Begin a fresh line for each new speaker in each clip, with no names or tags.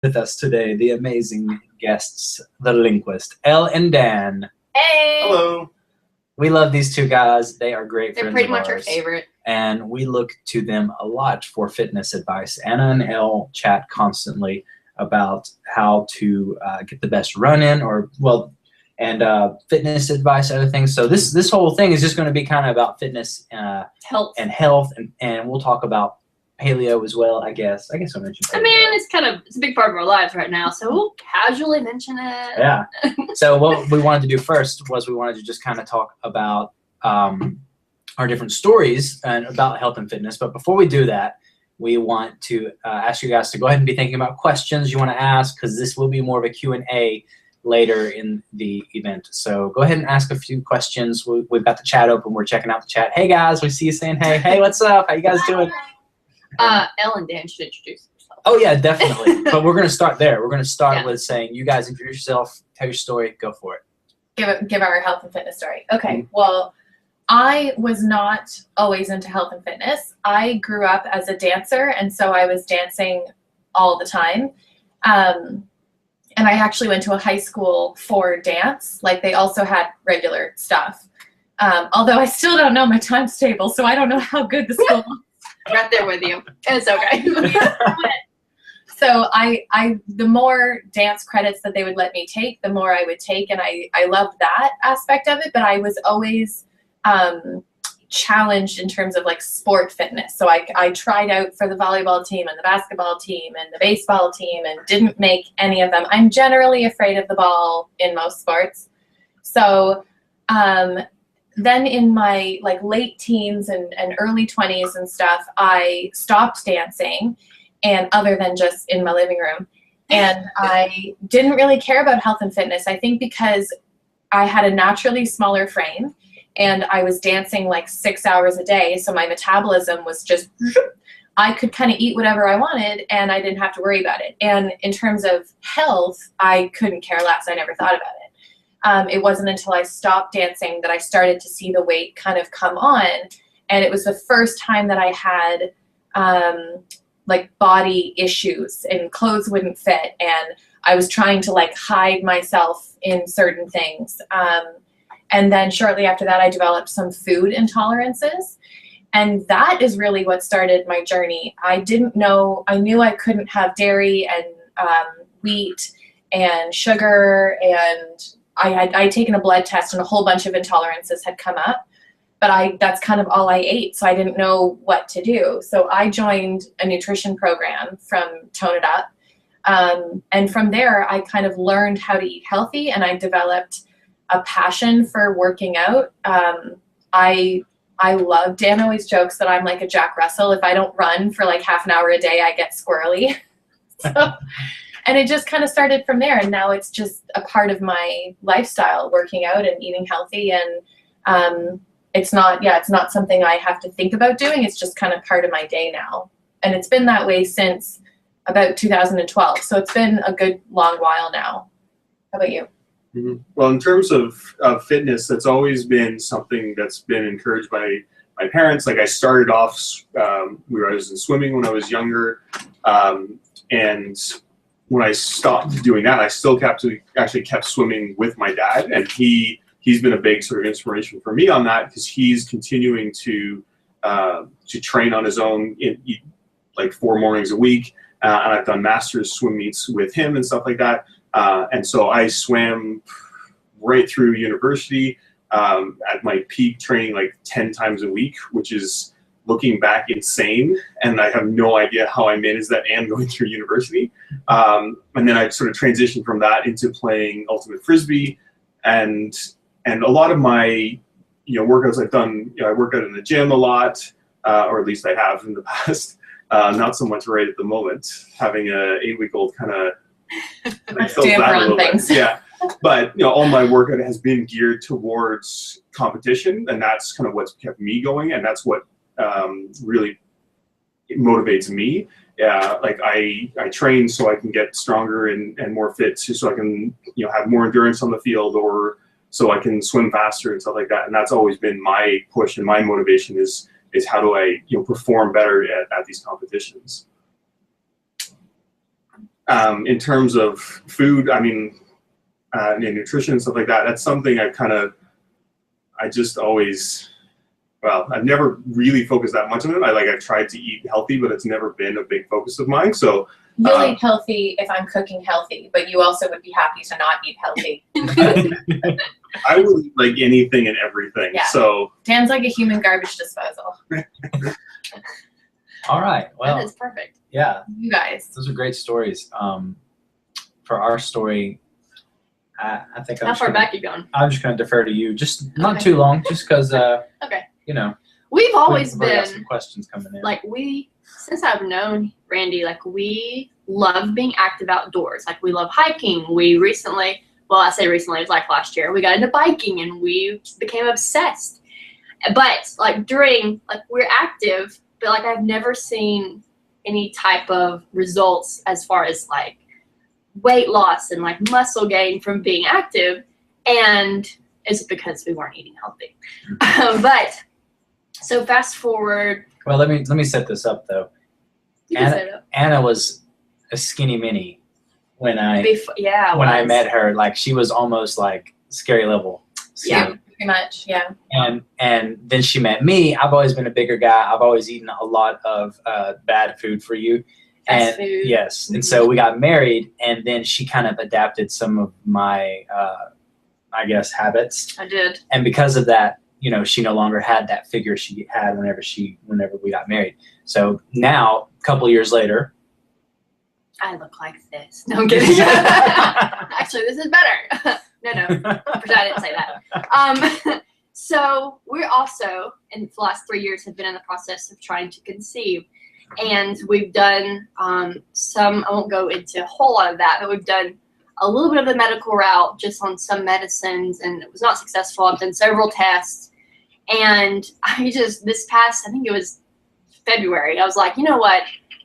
with us today the amazing guests, the Lindquists, Elle and Dan.
Hey!
Hello.
We love these two guys. They are great
They're
friends
pretty
of
much our
ours,
favorite.
and we look to them a lot for fitness advice. Anna and Elle chat constantly about how to get the best run in, and fitness advice, other things. So this whole thing is just going to be kind of about fitness,
Health.
and we'll talk about paleo as well. I guess I mentioned paleo.
I mean, it's a big part of our lives right now, so we'll casually mention it.
Yeah. So what we wanted to do first was we wanted to just kind of talk about our different stories and about health and fitness. But before we do that, we want to ask you guys to go ahead and be thinking about questions you want to ask, because this will be more of a Q&A later in the event. So go ahead and ask a few questions. We've got the chat open. We're checking out the chat. Hey guys, we see you saying hey. Hey, what's up? How you guys doing?
Elle and Dan should introduce themselves.
Oh yeah, definitely. But we're gonna start there. We're gonna start with saying, you guys introduce yourself, tell your story, go for it.
Give our health and fitness story. Okay, well, I was not always into health and fitness. I grew up as a dancer, and so I was dancing all the time. And I actually went to a high school for dance. Like, they also had regular stuff. Although I still don't know my times table, so I don't know how good the school was.
I'm right there with you. It's okay.
So the more dance credits that they would let me take, the more I would take, and I loved that aspect of it, but I was always challenged in terms of like sport fitness. So I tried out for the volleyball team and the basketball team and the baseball team and didn't make any of them. I'm generally afraid of the ball in most sports. So then in my like late teens and early 20s and stuff, I stopped dancing, and other than just in my living room. And I didn't really care about health and fitness. I think because I had a naturally smaller frame and I was dancing like 6 hours a day. So my metabolism was just, I could kind of eat whatever I wanted and I didn't have to worry about it. And in terms of health, I couldn't care less. I never thought about it. It wasn't until I stopped dancing that I started to see the weight kind of come on. And it was the first time that I had like body issues, and clothes wouldn't fit, and I was trying to like hide myself in certain things. And then shortly after that, I developed some food intolerances. And that is really what started my journey. I knew I couldn't have dairy and wheat and sugar, and I'd taken a blood test and a whole bunch of intolerances had come up, but that's kind of all I ate, so I didn't know what to do. So I joined a nutrition program from Tone It Up, and from there I kind of learned how to eat healthy, and I developed a passion for working out. I love, Dan always jokes that I'm like a Jack Russell. If I don't run for like half an hour a day, I get squirrely. And it just kind of started from there, and now it's just a part of my lifestyle, working out and eating healthy. And it's not something I have to think about doing. It's just kind of part of my day now. And it's been that way since about 2012. So it's been a good long while now. How about you?
Mm-hmm. Well, in terms of fitness, that's always been something that's been encouraged by my parents. Like, I started off, I was in swimming when I was younger. And when I stopped doing that, I still kept swimming with my dad, and he's been a big sort of inspiration for me on that, because he's continuing to train on his own, like 4 mornings a week, and I've done masters swim meets with him and stuff like that, and so I swam right through university, at my peak training like 10 times a week, which is, looking back, insane, and I have no idea how I managed that and going through university. And then I sort of transitioned from that into playing ultimate frisbee, and a lot of my workouts I've done. I work out in the gym a lot, or at least I have in the past. Not so much right at the moment, having a 8-week-old kind of like fills that a little bit. Yeah. But all my workout has been geared towards competition, and that's kind of what's kept me going, and that's what really motivates me. Like I train so I can get stronger and more fit, so I can have more endurance on the field, or so I can swim faster and stuff like that. And that's always been my push and my motivation is how do I perform better at these competitions. in terms of food, I mean, and nutrition and stuff like that, that's something I just always, well, I've never really focused that much on it. I've tried to eat healthy, but it's never been a big focus of mine. So
You'll eat healthy if I'm cooking healthy, but you also would be happy to not eat healthy.
I will eat like anything and everything.
Yeah.
So
Dan's like a human garbage disposal.
All right. Well,
That is perfect.
yeah,
You guys.
those are great stories. For our story, I think
How far back you going?
I'm just going to defer to you. Just not
Okay.
too long, just because,
Okay.
you know,
We've always
we've already got
been
some questions coming in.
like since I've known Randy, like we love being active outdoors. Like we love hiking. We recently, well, I say recently, it was like last year, we got into biking and we became obsessed. But like we're active, but like I've never seen any type of results as far as like weight loss and like muscle gain from being active. And it's because we weren't eating healthy. But so fast forward.
Well, let me set this up though.
You can say that.
Anna was a skinny mini when I met her. Like she was almost like Scary level skinny.
Yeah.
Pretty much, yeah.
And then she met me. I've always been a bigger guy. I've always eaten a lot of bad food for you.
Fast food.
Yes.
Mm-hmm.
And so we got married, and then she kind of adapted some of my, I guess, habits.
I did.
And because of that, you know, she no longer had that figure she had whenever we got married. So now, a couple years later,
I look like this. No, I'm kidding. Actually, this is better. No, pretend I didn't say that. So we're also, in the last 3 years, have been in the process of trying to conceive. And we've done some, I won't go into a whole lot of that, but we've done a little bit of the medical route just on some medicines, and it was not successful. I've done several tests. And I think it was February, I was like, you know what?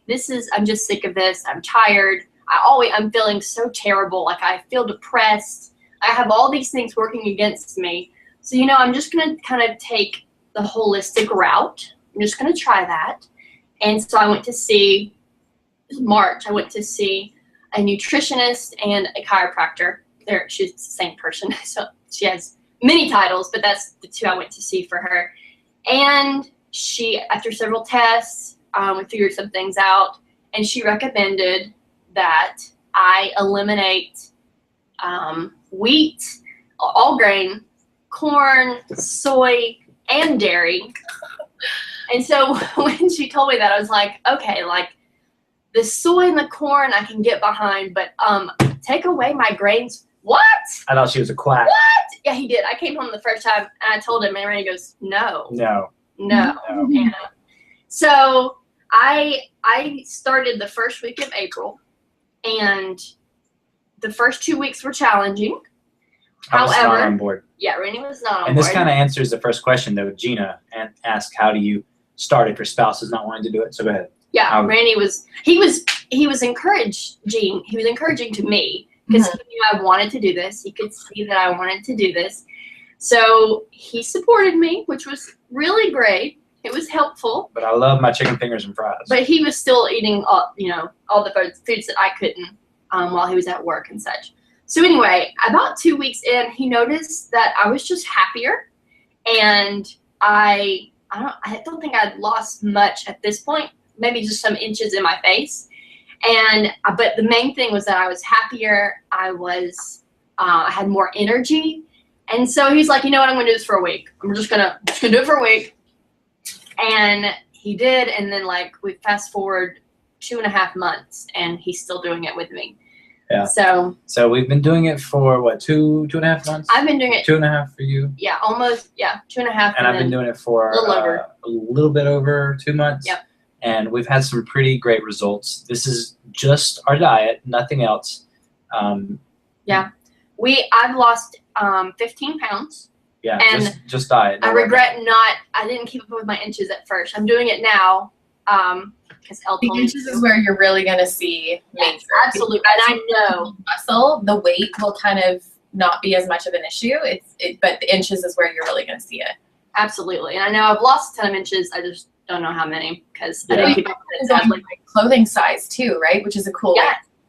I'm just sick of this. I'm tired. I'm feeling so terrible. Like I feel depressed. I have all these things working against me. So, you know, I'm just going to kind of take the holistic route. I'm just going to try that. And so I went to see, March, I went to see a nutritionist and a chiropractor. She's the same person. So she has many titles, but that's the two I went to see for her. And she, after several tests, we figured some things out, and she recommended that I eliminate wheat, all grain, corn, soy, and dairy. And so when she told me that, I was like, okay, like the soy and the corn I can get behind, but take away my grains. What?
I thought she was a quack.
What? Yeah, he did. I came home the first time and I told him, and Randy goes, no, Anna. So I started the first week of April, and the first 2 weeks were challenging.
I was
However,
not on board.
Yeah, Randy was not on board.
And this kind of answers the first question though. Gina asked, how do you start if your spouse is not wanting to do it? So go ahead.
Yeah, Randy was encouraging. He was encouraging to me because he knew I wanted to do this. He could see that I wanted to do this. So he supported me, which was really great. It was helpful.
But I love my chicken fingers and fries.
But he was still eating all the foods that I couldn't while he was at work and such. So anyway, about 2 weeks in, he noticed that I was just happier, and I don't think I'd lost much at this point, maybe just some inches in my face. But the main thing was that I was happier. I had more energy. And so he's like, you know what, I'm going to do this for a week. I'm just gonna do it for a week. And he did. And then like we fast forward 2.5 months, and he's still doing it with me.
Yeah. So we've been doing it for what, 2.5 months?
I've been doing it
2.5 for you.
Yeah, almost. Yeah, 2.5.
And I've been doing it for a little bit over 2 months.
Yep.
And we've had some pretty great results. This is just our diet, nothing else.
Yeah. I've lost 15 pounds.
Yeah,
and
just diet.
I regret I didn't keep up with my inches at first. I'm doing it now because Elle told me
inches is where you're really going to see major.
Absolutely. And I know.
Muscle, the weight will kind of not be as much of an issue. But the inches is where you're really going to see it.
Absolutely. And I know I've lost a ton of inches. I just don't know how many because I didn't keep up with it.
It's on like clothing size too, right? Which is a cool way.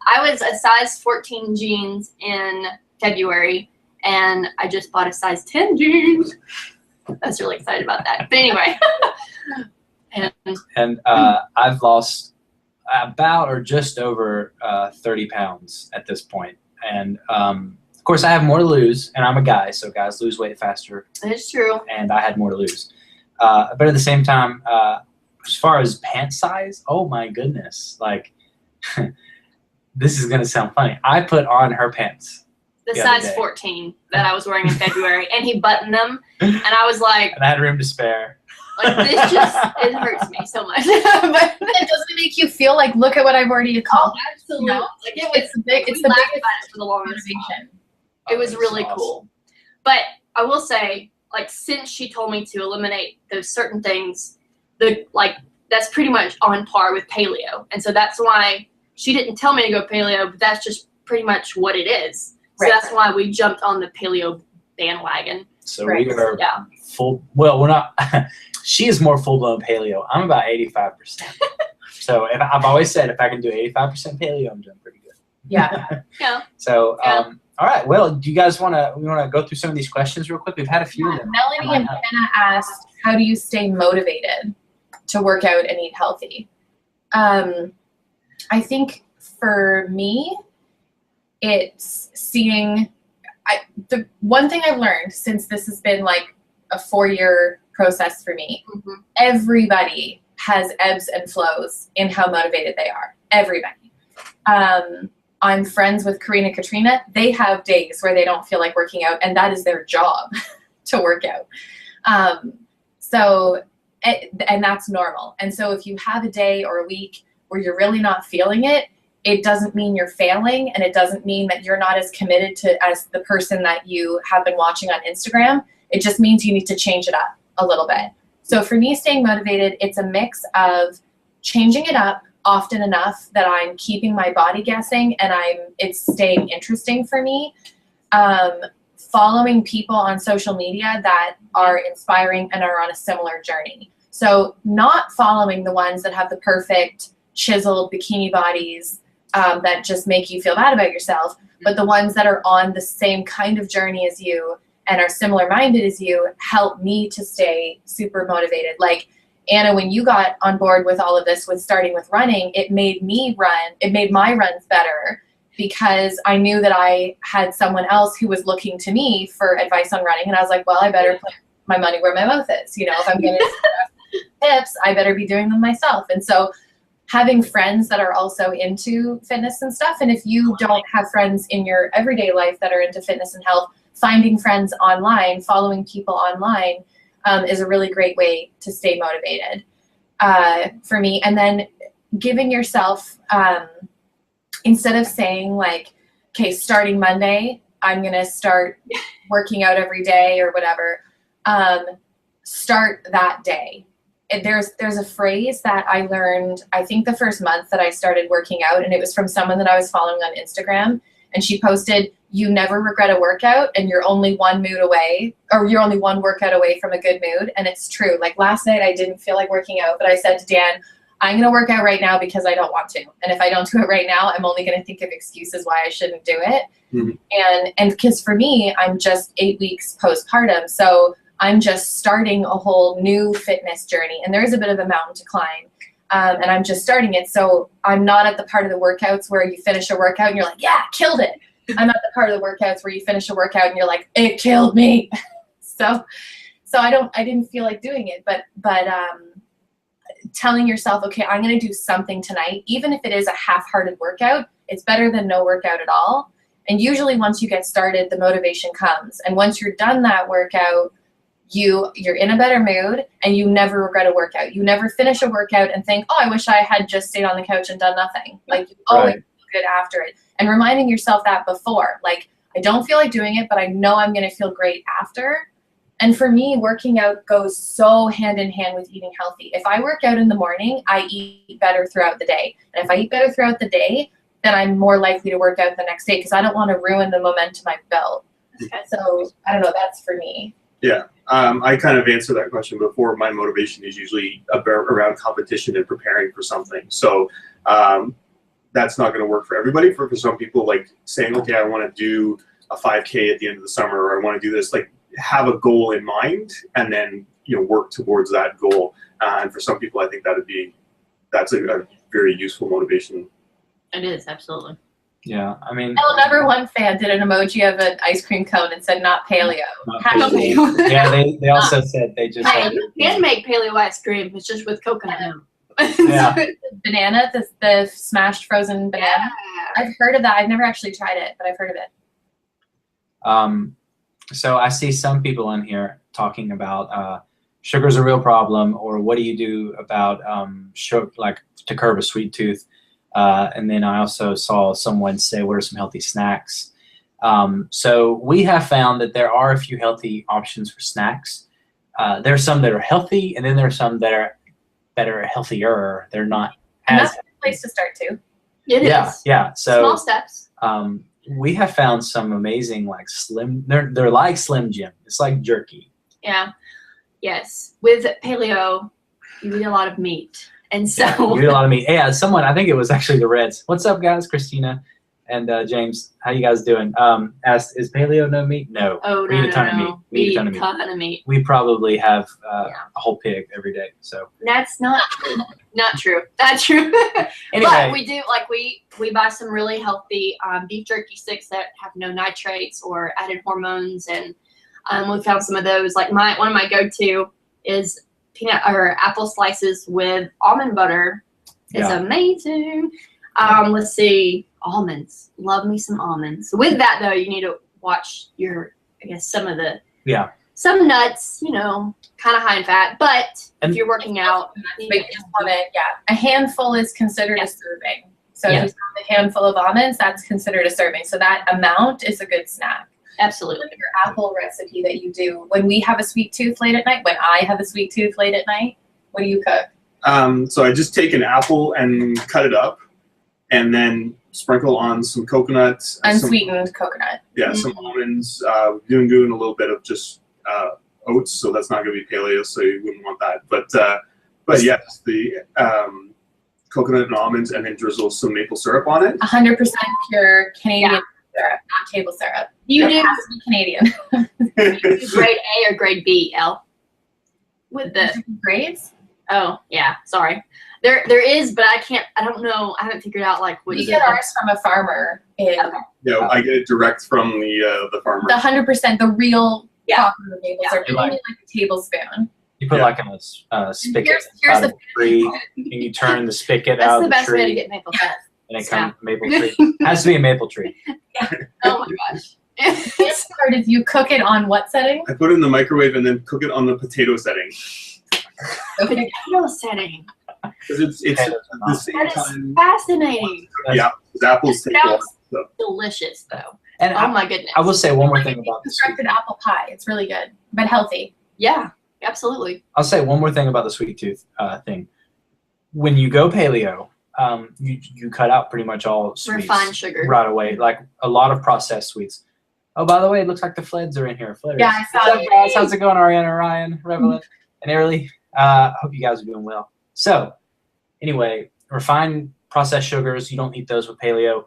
I was a size 14 jeans in February, and I just bought a size 10 jeans. I was really excited about that. But anyway.
And I've lost about or just over 30 pounds at this point. And of course, I have more to lose, and I'm a guy, so guys lose weight faster.
It's true.
And I had more to lose. But at the same time, as far as pant size, oh my goodness. Like, this is going to sound funny. I put on her pants.
The size 14 that I was wearing in February, and he buttoned them, and I was like,
and I had room to spare.
Like, this just, it hurts me so much. But
it doesn't make you feel like, look at what I've already accomplished.
Oh, absolutely.
You know?
Like, it's the biggest about it for the longest time. It was really cool. But I will say, like, since she told me to eliminate those certain things, that's pretty much on par with paleo. And so that's why she didn't tell me to go paleo, but that's just pretty much what it is. So that's why we jumped on the paleo bandwagon.
So we are full, well, we're not, she is more full-blown paleo. I'm about 85%. So I've always said if I can do 85% paleo, I'm doing pretty good.
Yeah.
Yeah.
So, all right. Well, do you guys want to go through some of these questions real quick? We've had a few of them.
Melanie and Hannah asked, how do you stay motivated to work out and eat healthy? I think for me, it's seeing, the one thing I've learned since this has been like a 4-year process for me, everybody has ebbs and flows in how motivated they are. Everybody. I'm friends with Karina Katrina. They have days where they don't feel like working out, and that is their job to work out. And that's normal. And so if you have a day or a week where you're really not feeling it, it doesn't mean you're failing, and it doesn't mean that you're not as committed to as the person that you have been watching on Instagram. It just means you need to change it up a little bit. So for me, staying motivated, it's a mix of changing it up often enough that I'm keeping my body guessing and it's staying interesting for me. Following people on social media that are inspiring and are on a similar journey. So not following the ones that have the perfect chiseled bikini bodies that just make you feel bad about yourself, but the ones that are on the same kind of journey as you and are similar minded as you help me to stay super motivated. Like, Anna, when you got on board with all of this, with starting with running, it made my runs better because I knew that I had someone else who was looking to me for advice on running. And I was like, well, I better put my money where my mouth is. You know, if I'm going to tips, I better be doing them myself. And so having friends that are also into fitness and stuff. And if you don't have friends in your everyday life that are into fitness and health, finding friends online, following people online is a really great way to stay motivated for me. And then giving yourself, instead of saying like, okay, starting Monday, I'm going to start working out every day or whatever, start that day. There's a phrase that I learned, I think the first month that I started working out, and it was from someone that I was following on Instagram, and she posted, you never regret a workout and you're only one workout away from a good mood. And it's true. Like last night I didn't feel like working out, but I said to Dan, I'm going to work out right now because I don't want to. And if I don't do it right now, I'm only going to think of excuses why I shouldn't do it. Mm-hmm. And because for me, I'm just 8 weeks postpartum. So I'm just starting a whole new fitness journey, and there is a bit of a mountain to climb, and I'm just starting it. So I'm not at the part of the workouts where you finish a workout and you're like, yeah, killed it. I'm at the part of the workouts where you finish a workout and you're like, it killed me. So I didn't feel like doing it, but telling yourself, okay, I'm going to do something tonight, even if it is a half-hearted workout, it's better than no workout at all. And usually once you get started, the motivation comes. And once you're done that workout, you're in a better mood, and you never regret a workout. You never finish a workout and think, oh, I wish I had just stayed on the couch and done nothing. Like, you always feel good after it. And reminding yourself that before, like, I don't feel like doing it, but I know I'm going to feel great after. And for me, working out goes so hand in hand with eating healthy. If I work out in the morning, I eat better throughout the day. And if I eat better throughout the day, then I'm more likely to work out the next day because I don't want to ruin the momentum I've built. So I don't know, that's for me.
Yeah, I kind of answered that question before. My motivation is usually around competition and preparing for something. So that's not going to work for everybody. For some people, like saying, okay, I want to do a 5K at the end of the summer, or I want to do this, like have a goal in mind and then, you know, work towards that goal. And for some people, I think that's a very useful motivation.
It is, absolutely.
Yeah, I mean,
Number one fan did an emoji of an ice cream cone and said not paleo.
not
Hashtag-
paleo. Yeah, they also said they just.
Hey, you can make paleo ice cream. It's just with coconut milk.
Yeah.
Banana, the smashed frozen banana.
Yeah.
I've heard of that. I've never actually tried it, but I've heard of it.
So I see some people in here talking about sugar's a real problem, or what do you do about sugar, like to curb a sweet tooth. And then I also saw someone say, what are some healthy snacks? So we have found that there are a few healthy options for snacks. There are some that are healthy, and then there are some that are healthier. They're not
And
as
that's a good place to start too.
It
yeah,
is.
yeah. So
Small steps.
we have found some amazing like they're like Slim Jim. It's like jerky.
Yeah. Yes. With paleo, you eat a lot of meat. And so
Yeah, you eat a lot of meat. Yeah, someone, I think it was actually the Reds. What's up, guys? Christina and James, how you guys doing? Asked, is paleo no meat? No.
oh
we
no,
eat a ton of
no,
meat.
no.
We eat a ton of meat. We probably have a whole pig every day. So
That's not true. Not true. That's true.
anyway,
But we do like we buy some really healthy beef jerky sticks that have no nitrates or added hormones, and we found some of those. Like one of my go-to is peanut or apple slices with almond butter. It's
Yeah.
amazing. Let's see, almonds. Love me some almonds. With that though, you need to watch some nuts, you know, kind of high in fat. But if you're working out, you
But
need
just want it, a handful is considered a serving. So
Yeah.
if you have a handful of almonds, that's considered a serving. So that amount is a good snack.
absolutely.
Your apple recipe that you do when we have a sweet tooth late at night, when I have a sweet tooth late at night, what do you cook?
So I just take an apple and cut it up, and then sprinkle on some coconut,
Unsweetened coconut.
some almonds, doing a little bit of just oats. So that's not going to be paleo, so you wouldn't want that. But yes, the coconut and almonds, and then drizzle some maple syrup on it.
100% pure Canadian
Yeah.
syrup, not table syrup.
You
It
do
has to be Canadian.
grade A or grade B, Elle? With the
Grades?
oh yeah, sorry. There is, but I don't know. I haven't figured out like what
We
is
get
it.
ours from a farmer in
Okay.
Yeah, I get it direct from the farmer.
the 100%, the real
Yeah.
proper maple syrup,
Yeah.
only like a tablespoon.
you put
Yeah.
like in a spigot
Here's
out of
the
a tree, and you turn the spigot
That's
out
the
of the
best way to
tree,
get maple
Yeah.
and it
Yeah.
comes maple tree. Has to be a maple tree.
Oh my gosh.
This part is you cook it on what setting?
I put it in the microwave and then cook it on the potato setting.
Okay.
Potato setting.
Because it's at the same
That is
time.
fascinating.
Yeah, because apples take a lot. So.
Delicious though.
And
Oh my goodness.
I will say one more
Like
thing
a
about the
constructed apple pie. It's really good, but healthy.
Yeah, absolutely.
I'll say one more thing about the sweet tooth thing. When you go paleo, you cut out pretty much all sweets
Refined sugar.
right away, like a lot of processed sweets. Oh, by the way, it looks like the Fleds are in here. Fledders.
Yeah, I saw
What's up,
that.
guys? How's it going, Ariana, Ryan, Revelin, and Airly? Hope you guys are doing well. So, anyway, refined processed sugars, you don't eat those with paleo.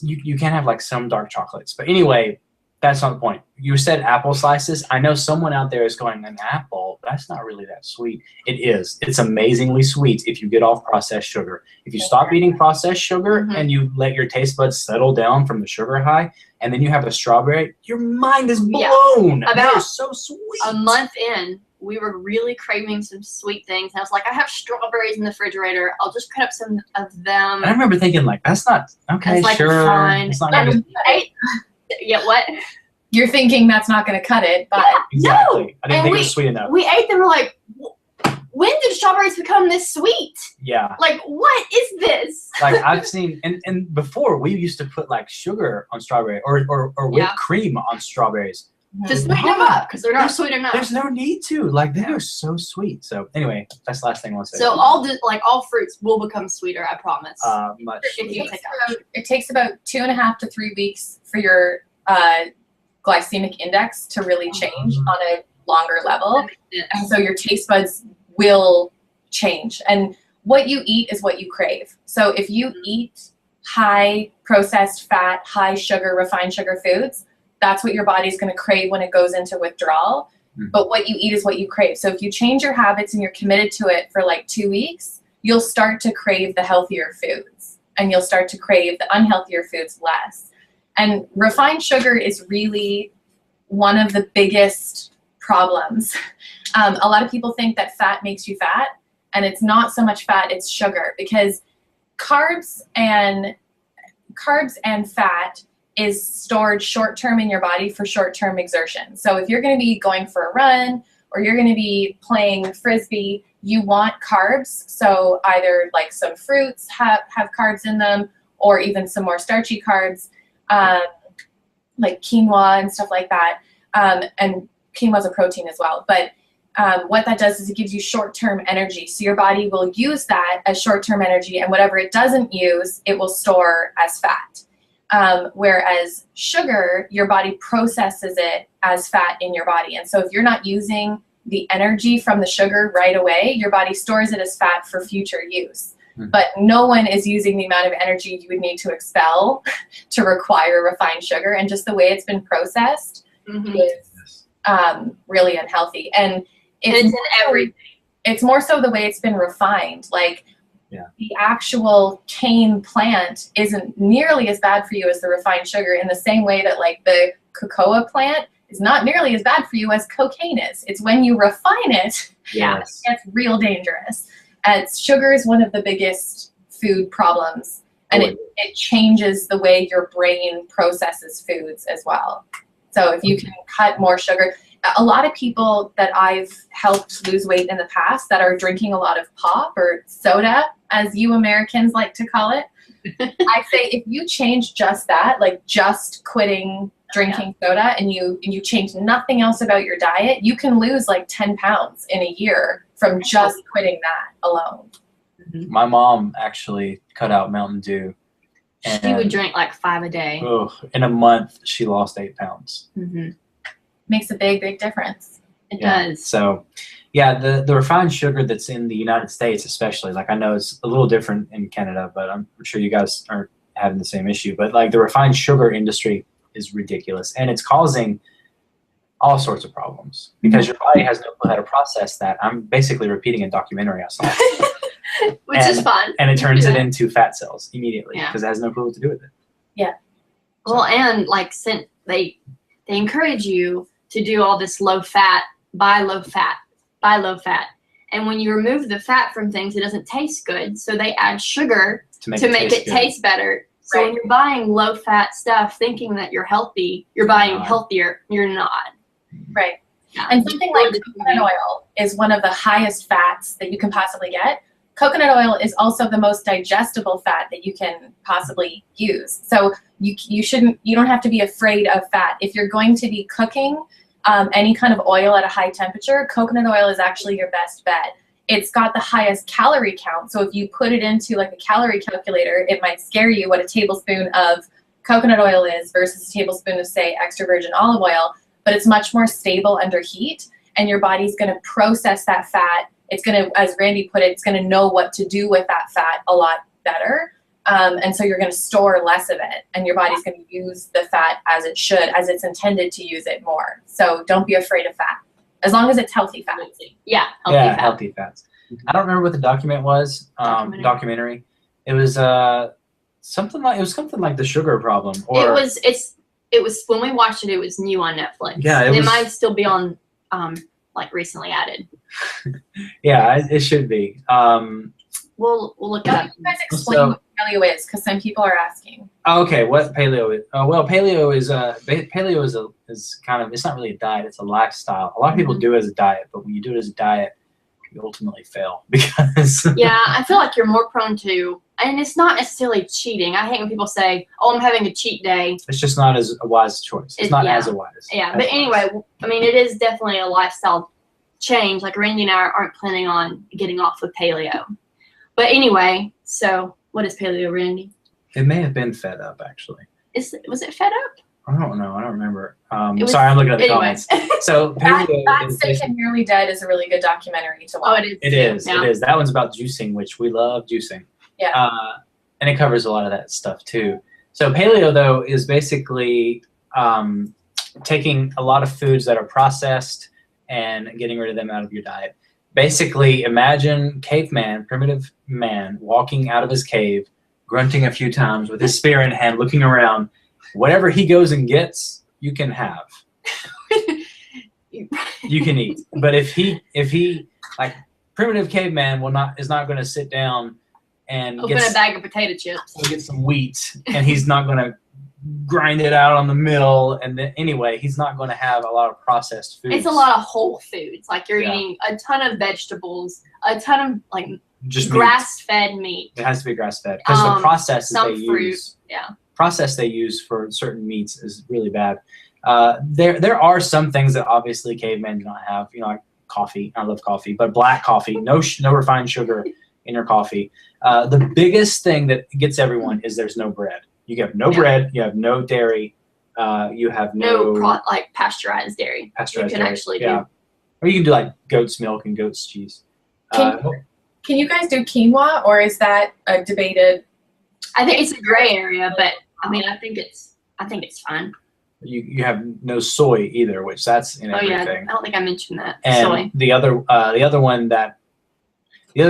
You can have like some dark chocolates, but anyway, that's not the point. You said apple slices. I know someone out there is going, an apple, that's not really that sweet. It is. It's amazingly sweet if you get off processed sugar. If you stop eating processed sugar
Mhm.
and you let your taste buds settle down from the sugar high, and then you have a strawberry, your mind is
Yeah.
blown.
About
They're so sweet.
A month in, we were really craving some sweet things. And I was like, I have strawberries in the refrigerator. I'll just cut up some of them.
And I remember thinking, like, that's not okay.
It's like
sure,
fine.
it's not gonna
And
be
yeah, what?
You're thinking that's not going to cut it, but
exactly.
No!
I didn't
And
think it was sweet enough.
We ate them. We're like, when did strawberries become this sweet?
Yeah.
Like, what is this?
Like I've seen, and before we used to put like sugar on strawberry or whipped
Yeah.
cream on strawberries.
To sweeten them up because they're not sweet enough.
There's no need to. Like they are so sweet. So anyway, that's the last thing I want to say.
So all fruits will become sweeter. I promise.
Much.
If you take out.
it takes about 2.5 to 3 weeks for your glycemic index to really change on a longer level. And so your taste buds will change. And what you eat is what you crave. So if you eat high processed fat, high sugar, refined sugar foods, that's what your body's going to crave when it goes into withdrawal. But what you eat is what you crave. So if you change your habits and you're committed to it for like 2 weeks, you'll start to crave the healthier foods and you'll start to crave the unhealthier foods less. And refined sugar is really one of the biggest problems. A lot of people think that fat makes you fat, and it's not so much fat, it's sugar, because carbs and fat is stored short-term in your body for short-term exertion. So if you're going to be going for a run or you're going to be playing Frisbee, you want carbs. So either like some fruits have carbs in them, or even some more starchy carbs, like quinoa and stuff like that. And quinoa is a protein as well. But what that does is it gives you short-term energy. So your body will use that as short-term energy, and whatever it doesn't use, it will store as fat. Whereas sugar, your body processes it as fat in your body. And so if you're not using the energy from the sugar right away, your body stores it as fat for future use. But no one is using the amount of energy you would need to expel to require refined sugar. And just the way it's been processed is really unhealthy. And it's
in everything.
It's more so the way it's been refined. Like, the actual cane plant isn't nearly as bad for you as the refined sugar, in the same way that like the cocoa plant is not nearly as bad for you as cocaine is. It's when you refine it, it gets real dangerous. And sugar is one of the biggest food problems, and it changes the way your brain processes foods as well. So if you can cut more sugar, a lot of people that I've helped lose weight in the past that are drinking a lot of pop or soda, as you Americans like to call it, I say if you change just that, like just quitting drinking soda, and you change nothing else about your diet, you can lose like 10 pounds in a year from just quitting that alone.
My mom actually cut out Mountain Dew.
She would drink like 5 a day.
In a month, she lost 8 pounds.
Makes a big difference.
It does.
So, the refined sugar that's in the United States, especially, like I know it's a little different in Canada, but I'm sure you guys aren't having the same issue. But like the refined sugar industry is ridiculous, and it's causing all sorts of problems because your body has no clue how to process that. I'm basically repeating a documentary I saw.
Which is fun.
And it turns it into fat cells immediately because it has no clue what to do with it.
Yeah. Well, and like since they encourage you to do all this low fat, buy low fat. And when you remove the fat from things, it doesn't taste good. So they add sugar to make it taste better. So when you're buying low fat stuff thinking that you're healthy, you're buying healthier. You're not.
Right. Yeah. And something like coconut oil is one of the highest fats that you can possibly get. Coconut oil is also the most digestible fat that you can possibly use. So you don't have to be afraid of fat. If you're going to be cooking any kind of oil at a high temperature, coconut oil is actually your best bet. It's got the highest calorie count. So if you put it into like a calorie calculator, it might scare you what a tablespoon of coconut oil is versus a tablespoon of, say, extra virgin olive oil. But it's much more stable under heat, and your body's going to process that fat. It's going to, as Randy put it, it's going to know what to do with that fat a lot better. And so you're going to store less of it, and your body's going to use the fat as it should, as it's intended to use it more. So don't be afraid of fat, as long as it's healthy fat.
Yeah,
healthy fats. I don't remember what the document was. Documentary. It was something like the sugar problem. Or
it was when we watched it. It was new on Netflix.
Yeah,
it might still be on like recently added.
Yeah, it should be.
We'll look it up.
You guys explain what paleo is, because some people are asking.
Okay, what paleo is? Well, paleo is kind of, it's not really a diet, it's a lifestyle. A lot of people do it as a diet, but when you do it as a diet, you ultimately fail because
I feel like you're more prone to, and it's not necessarily cheating. I hate when people say, "Oh, I'm having a cheat day."
It's just not as a wise choice. It's not as a wise.
Yeah, but anyway, I mean, it is definitely a lifestyle change. Like Randy and I aren't planning on getting off of paleo. But anyway, so what is paleo, Randy?
It may have been Fed Up, actually.
Was it Fed Up?
I don't know. I don't remember.
It was-
Sorry, I'm looking at the
anyway.
comments. So Paleo
Fat,
is
Sick, and Nearly Dead is a really good documentary to
Oh,
watch.
it is.
it is.
Yeah.
It is. That one's about juicing, which we love juicing.
Yeah.
And it covers a lot of that stuff too. So paleo though is basically taking a lot of foods that are processed and getting rid of them out of your diet. Basically, imagine caveman, primitive man, walking out of his cave, grunting a few times with his spear in hand, looking around. Whatever he goes and gets, you can have. You can eat. But if he like primitive caveman is not going to sit down and
Open a bag of potato chips.
get some wheat, and he's not going to grind it out on the mill, and then anyway, he's not going to have a lot of processed foods.
It's a lot of whole foods. Like you're
Yeah.
eating a ton of vegetables, a ton of like
just meat.
grass-fed meat.
It has to be grass-fed because the process that
some
they
fruit,
use,
yeah.
process they use for certain meats is really bad. There are some things that obviously cavemen do not have. You know, like coffee. I love coffee, but black coffee, no refined sugar in your coffee. The biggest thing that gets everyone is there's no bread. You have no bread. You have no dairy. You have no
like pasteurized dairy.
pasteurized
You can
dairy.
actually
yeah.
do.
Or you can do like goat's milk and goat's cheese.
Can you guys do quinoa, or is that a debated?
I think it's a gray area, but I mean, I think it's fine.
You have no soy either, which that's in
Oh yeah,
everything.
I don't think I mentioned that.
And
Soy.
the other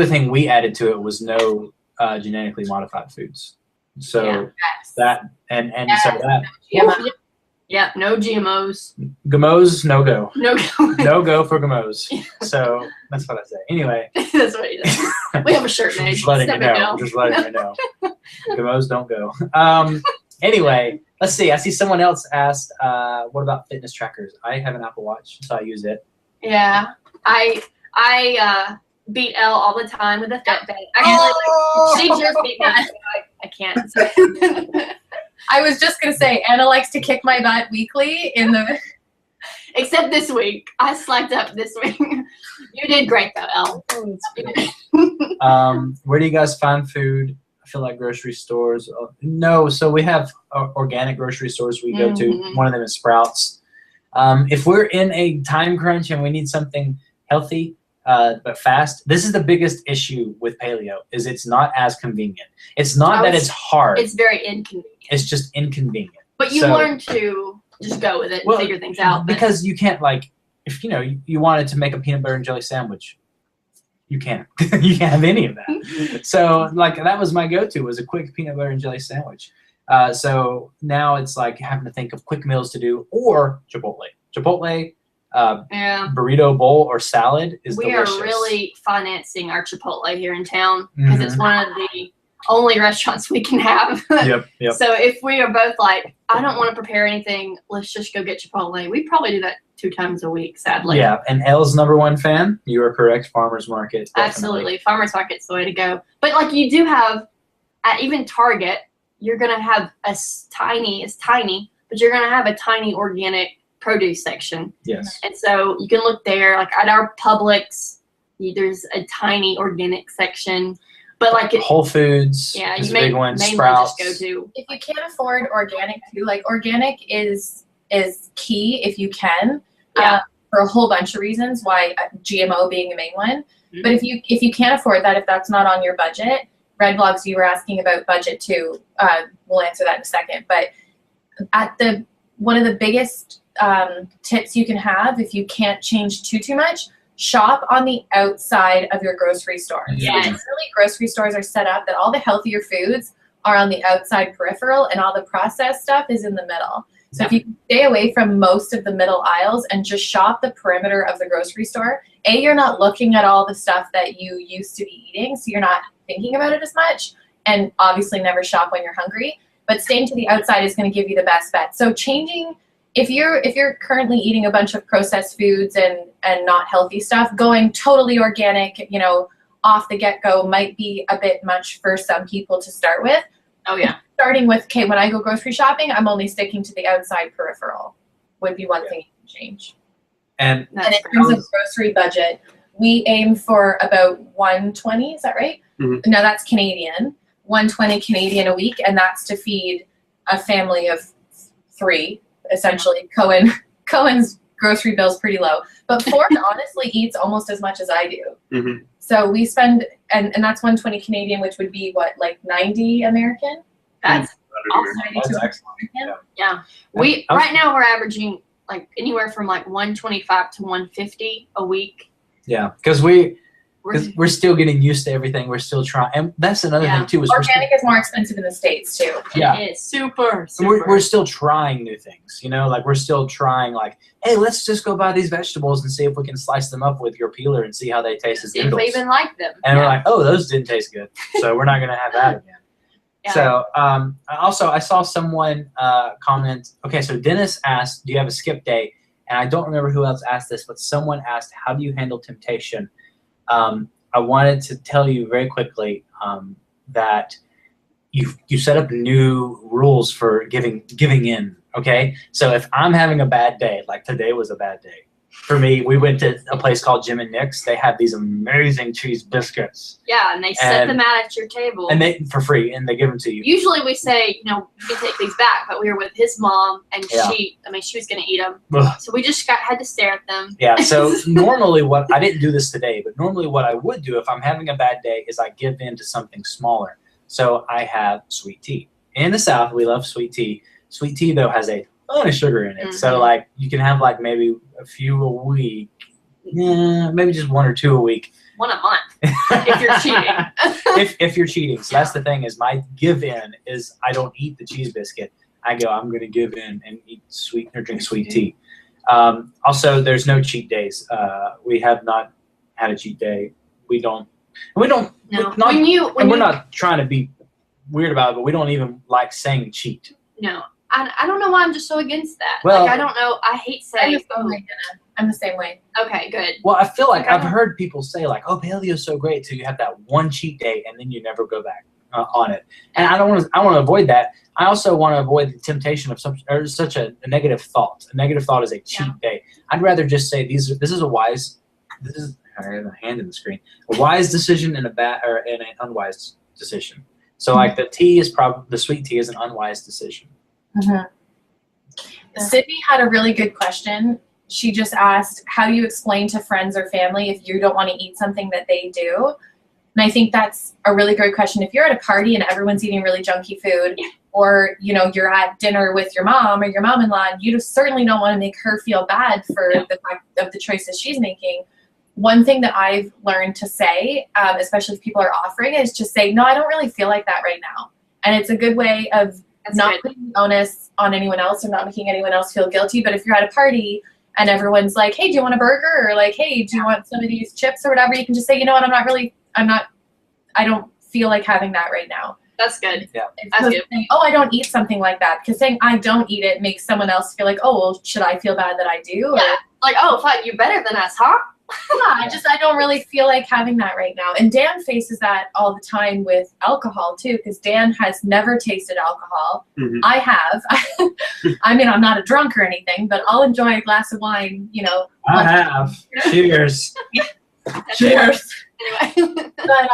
thing we added to it was no genetically modified foods. So
Yes.
that and so that
GMO.
Yeah, no GMOs.
gamos no go.
No.
No go for gamos. So that's what I say. Anyway,
That's what he does. We have a shirt made.
just letting you
Let me
know. Just letting you know. Gamos don't go. Anyway, let's see. I see someone else asked, what about fitness trackers? I have an Apple Watch, so I use it.
Yeah, I beat Elle all the time with a Fitbit. Actually, she just beat me. I can't.
I was just gonna say, Anna likes to kick my butt weekly in the.
Except this week, I slacked up this week. You did great though, Elle.
Where do you guys find food? I feel like grocery stores. No, so we have organic grocery stores we go to.
Mhm.
One of them is Sprouts. If we're in a time crunch and we need something healthy but fast, this is the biggest issue with paleo. Is it's not as convenient. It's not that it's hard.
It's very inconvenient.
It's just inconvenient.
But you
So-
learn to just go with it and figure things out. But
Because you can't, like, if you wanted to make a peanut butter and jelly sandwich, you can't. You can't have any of that. So like that was my go-to, was a quick peanut butter and jelly sandwich. So now it's like having to think of quick meals to do, or Chipotle,
yeah.
burrito bowl or salad is
We
delicious.
are really financing our Chipotle here in town because it's one of the only restaurants we can have.
Yep.
So if we are both like, I don't want to prepare anything, let's just go get Chipotle. We probably do that 2 times a week, sadly.
Yeah, and Elle's #1 fan. You are correct. Farmers Market. Definitely.
Absolutely. Farmers Market's the way to go. But like you do have, at even Target, you're going to have it's tiny, but you're going to have a tiny organic produce section.
Yes.
And so you can look there, like at our Publix, there's a tiny organic section. But like
Whole Foods
yeah,
is
you
a big one.
mainly
Sprouts.
just go to.
If you can't afford organic too, like organic is key if you can.
Yeah.
For a whole bunch of reasons, why GMO being the main one.
Mhm.
But if you can't afford that, if that's not on your budget, Red Vlogs, you were asking about budget too. We'll answer that in a second. But one of the biggest tips you can have if you can't change too much, shop on the outside of your grocery store.
Yes.
Generally, grocery stores are set up that all the healthier foods are on the outside peripheral and all the processed stuff is in the middle. So if you stay away from most of the middle aisles and just shop the perimeter of the grocery store, you're not looking at all the stuff that you used to be eating, so you're not thinking about it as much, and obviously never shop when you're hungry. But staying to the outside is going to give you the best bet. So changing, if you're currently eating a bunch of processed foods and not healthy stuff, going totally organic, off the get-go might be a bit much for some people to start with.
Oh yeah.
Starting with, okay, when I go grocery shopping, I'm only sticking to the outside peripheral would be one thing you can change.
And
That's
And in
great.
terms of grocery budget, we aim for about 120, is that right?
Mhm.
No, that's Canadian. 120 Canadian a week, and that's to feed a family of 3, essentially. Cohen's grocery bill's pretty low. But Ford honestly eats almost as much as I do.
Mm-hmm.
So we spend, and that's 120 Canadian, which would be what, like 90 American?
That's awesome.
90
That's
to
excellent.
American?
Yeah. We right now we're averaging like anywhere from like 125 to 150 a week.
Yeah, because we're still getting used to everything. We're still trying, and that's another thing too. Is
organic is more expensive in the States too.
Yeah,
it is super.
We're still trying new things. You know, like we're still trying. Like, hey, let's just go buy these vegetables and see if we can slice them up with your peeler and see how they taste as
See if
noodles.
we even like them.
And we're like, oh, those didn't taste good, so we're not gonna have that again.
Yeah.
So, also, I saw someone comment. Okay, so Dennis asked, "Do you have a skip day?" And I don't remember who else asked this, but someone asked, "How do you handle temptation?" I wanted to tell you very quickly that you set up new rules for giving in. Okay, so if I'm having a bad day, like today was a bad day for me, we went to a place called Jim and Nick's. They had these amazing cheese biscuits.
Yeah, and they set them out at your table.
And they for free, and they give them to you.
Usually we say, you know, you can take these back, but we were with his mom, and she was going to eat them.
Ugh.
So we just had to stare at them.
Yeah, so normally I didn't do this today, but normally what I would do if I'm having a bad day is I give in to something smaller. So I have sweet tea. In the South, we love sweet tea. Sweet tea, though, has a ton of sugar in it.
Mm-hmm.
So, like, you can have, like, maybe a few a week. Maybe just 1 or 2 a week.
1 a month, if you're cheating.
if you're cheating. So that's the thing is my give in is I don't eat the cheese biscuit. I go, I'm going to give in and eat sweet or drink sweet tea. Also, there's no cheat days. We have not had a cheat day. We don't.
No.
We're not trying to be weird about it, but we don't even like saying cheat.
No. I don't know why I'm just so against that.
Well,
like, I don't know. I hate saying,
I'm the same way.
Okay, good.
Well, I feel like I've heard people say, like, oh, paleo's so great, so you have that one cheat day, and then you never go back on it. And I want to avoid that. I also want to avoid the temptation of such a negative thought. A negative thought is a cheat day. I'd rather just say this is a wise. This is I have a hand in the screen. A wise decision and an unwise decision. So like the sweet tea is an unwise decision.
Mm-hmm. Sydney had a really good question. She just asked, how do you explain to friends or family if you don't want to eat something that they do? And I think that's a really great question. If you're at a party and everyone's eating really junky food, or you're at dinner with your mom or your mom-in-law, and you certainly don't want to make her feel bad for the fact of the choices she's making. One thing that I've learned to say, especially if people are offering, is just say, no, I don't really feel like that right now. And it's a good way of not putting the onus on anyone else or not making anyone else feel guilty. But if you're at a party and everyone's like, hey, do you want a burger? Or like, hey, do you want some of these chips or whatever? You can just say, you know what, I don't feel like having that right now.
That's good.
Yeah.
That's good.
Saying, oh, I don't eat something like that. Because saying I don't eat it makes someone else feel like, oh, well, should I feel bad that I do?
Yeah. Like, oh, fine, you're better than us, huh?
Yeah, I don't really feel like having that right now. And Dan faces that all the time with alcohol too, because Dan has never tasted alcohol. Mm-hmm. I have. I mean, I'm not a drunk or anything, but I'll enjoy a glass of wine,
I have. Cheers.
Cheers. Anyway. But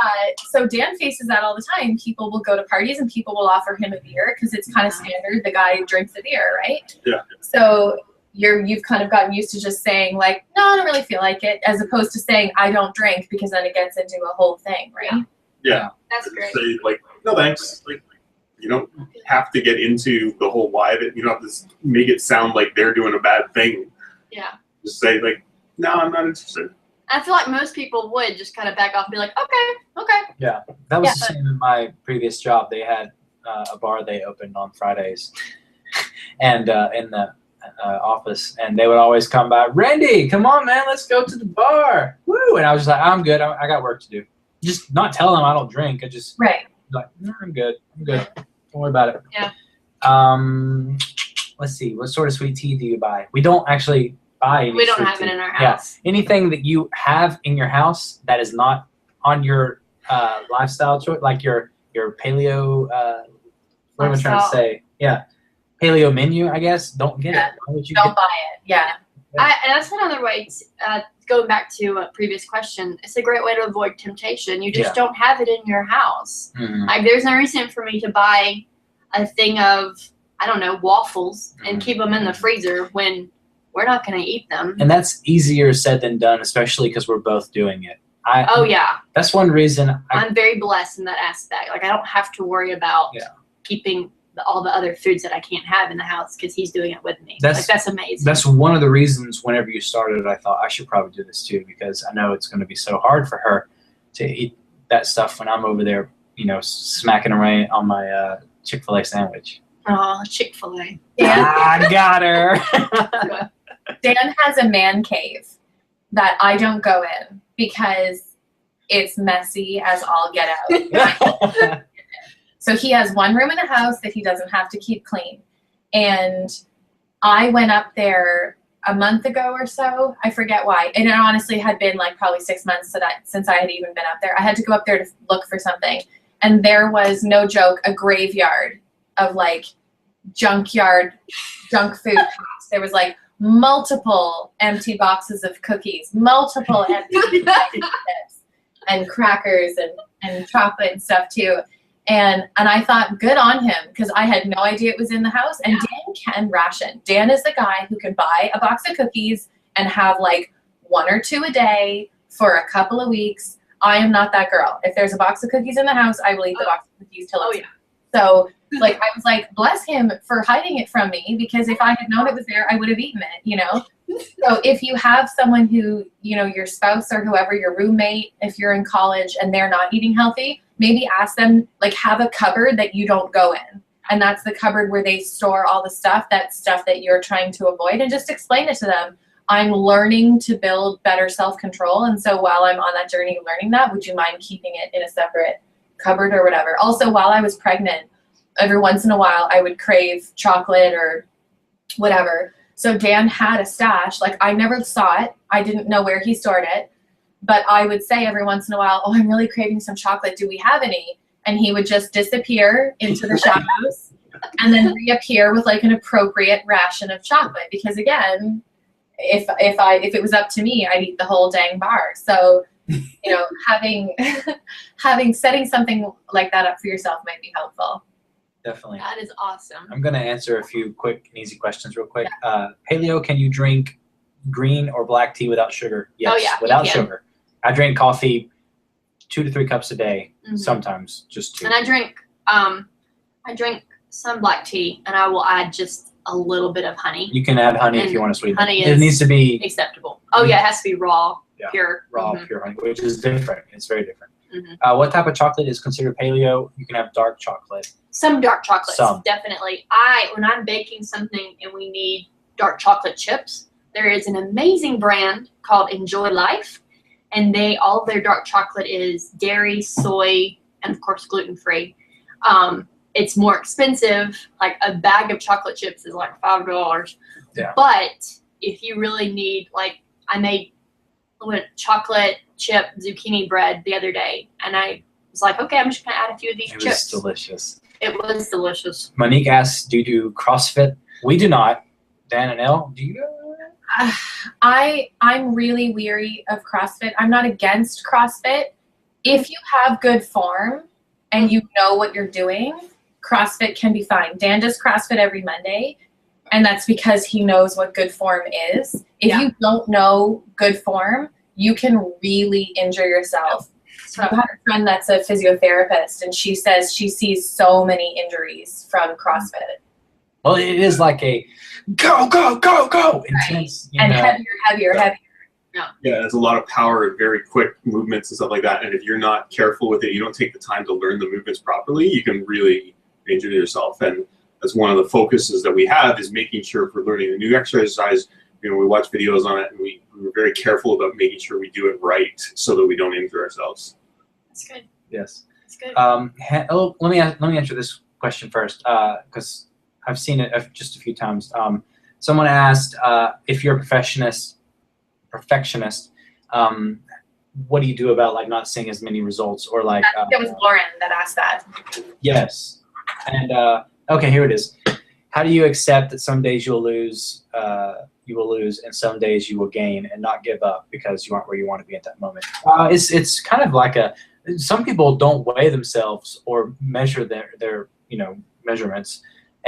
so Dan faces that all the time. People will go to parties and people will offer him a beer because it's kind of standard. The guy drinks a beer, right?
Yeah.
So you've kind of gotten used to just saying like, no, I don't really feel like it, as opposed to saying I don't drink, because then it gets into a whole thing, right?
Yeah.
That's great.
Say like, no thanks. Like, you don't have to get into the whole why. You don't have to make it sound like they're doing a bad thing.
Yeah.
Just say like, no, I'm not interested.
I feel like most people would just kind of back off and be like, okay.
Yeah, that was the same in my previous job. They had a bar they opened on Fridays, and in the office, and they would always come by. Randy, come on, man, let's go to the bar. Woo! And I was just like, I'm good. I got work to do. Just not tell them I don't drink. I just like, no, I'm good. Don't worry about it.
Yeah.
Let's see. What sort of sweet tea do you buy? We don't actually buy any.
We don't
sweet
have
tea.
it in our house.
Yeah. Anything that you have in your house that is not on your lifestyle choice, like your paleo. What am I trying to say? Yeah. Paleo menu, I guess. Don't get it.
Don't buy it. Yeah.
And that's another way, going back to a previous question, it's a great way to avoid temptation. You just don't have it in your house.
Mm-hmm.
Like, there's no reason for me to buy a thing of I don't know, waffles and
Mhm.
keep them in the freezer when we're not going to eat them.
And that's easier said than done, especially because we're both doing it.
Oh yeah,
That's one reason
I'm very blessed in that aspect. Like I don't have to worry about keeping all the other foods that I can't have in the house because he's doing it with me. That's amazing.
That's one of the reasons whenever you started, I thought I should probably do this too, because I know it's going to be so hard for her to eat that stuff when I'm over there, you know, smacking away on my Chick-fil-A sandwich.
Oh, Chick-fil-A.
I got her.
Dan has a man cave that I don't go in because it's messy as all get out. So he has one room in the house that he doesn't have to keep clean. And I went up there a month ago or so. I forget why. And it honestly had been like probably 6 months since I had even been up there. I had to go up there to look for something. And there was, no joke, a graveyard of like junk food packs. There was like multiple empty boxes of cookies, multiple empty chips and crackers and chocolate and stuff too. And I thought, good on him, because I had no idea it was in the house. And Dan can ration. Dan is the guy who can buy a box of cookies and have like 1 or 2 a day for a couple of weeks. I am not that girl. If there's a box of cookies in the house, I will eat the box of cookies till it's So like I was like, bless him for hiding it from me, because if I had known it was there, I would have eaten it, you know? So if you have someone who, you know, your spouse or whoever, your roommate, if you're in college and they're not eating healthy, maybe ask them, like, have a cupboard that you don't go in. And that's the cupboard where they store all the stuff that you're trying to avoid, and just explain it to them. I'm learning to build better self-control. And so while I'm on that journey of learning that, would you mind keeping it in a separate cupboard or whatever? Also, while I was pregnant, every once in a while, I would crave chocolate or whatever. So Dan had a stash. Like, I never saw it. I didn't know where he stored it. But I would say every once in a while, oh, I'm really craving some chocolate. Do we have any? And he would just disappear into the shadows and then reappear with like an appropriate ration of chocolate. Because again, if it was up to me, I'd eat the whole dang bar. So, you know, setting something like that up for yourself might be helpful.
Definitely.
That is awesome.
I'm going to answer a few quick and easy questions real quick. Paleo, can you drink green or black tea without sugar? Yes, without sugar. I drink coffee 2 to 3 cups a day, sometimes just 2.
And I drink some black tea, and I will add just a little bit of honey.
You can add honey if you want to sweeten
honey
it. It needs to be
acceptable. Oh yeah, it has to be raw, pure.
Raw, pure honey, which is different. It's very different. What type of chocolate is considered paleo? You can have dark chocolate.
Some dark chocolates,
Some.
definitely. When I'm baking something and we need dark chocolate chips, there is an amazing brand called Enjoy Life, and all of their dark chocolate is dairy, soy, and of course gluten-free. It's more expensive. Like a bag of chocolate chips is like $5.
Yeah.
But if you really need, like, I made chocolate chip zucchini bread the other day, and I was like, okay, I'm just gonna add a few of these chips.
It was delicious.
It was delicious.
Monique asks, do you do CrossFit? We do not. Dan and Elle, do you?
I'm really weary of CrossFit. I'm not against CrossFit. If you have good form and you know what you're doing, CrossFit can be fine. Dan does CrossFit every Monday, and that's because he knows what good form is. If you don't know good form, you can really injure yourself. So I have a friend that's a physiotherapist, and she says she sees so many injuries from CrossFit.
Well, it is like a go, intense.
And heavier.
Yeah, there's a lot of power and very quick movements and stuff like that. And if you're not careful with it, you don't take the time to learn the movements properly, you can really injure yourself. And that's one of the focuses that we have, is making sure if we're learning a new exercise, you know, we watch videos on it, and we're very careful about making sure we do it right so that we don't injure ourselves.
That's good.
Yes.
That's good.
Let me answer this question first, because I've seen it just a few times. Someone asked if you're a perfectionist, what do you do about like not seeing as many results, or like?
It was Lauren that asked that.
Yes, and okay, here it is. How do you accept that some days you will lose, and some days you will gain, and not give up because you aren't where you want to be at that moment? It's kind of like some people don't weigh themselves or measure their measurements.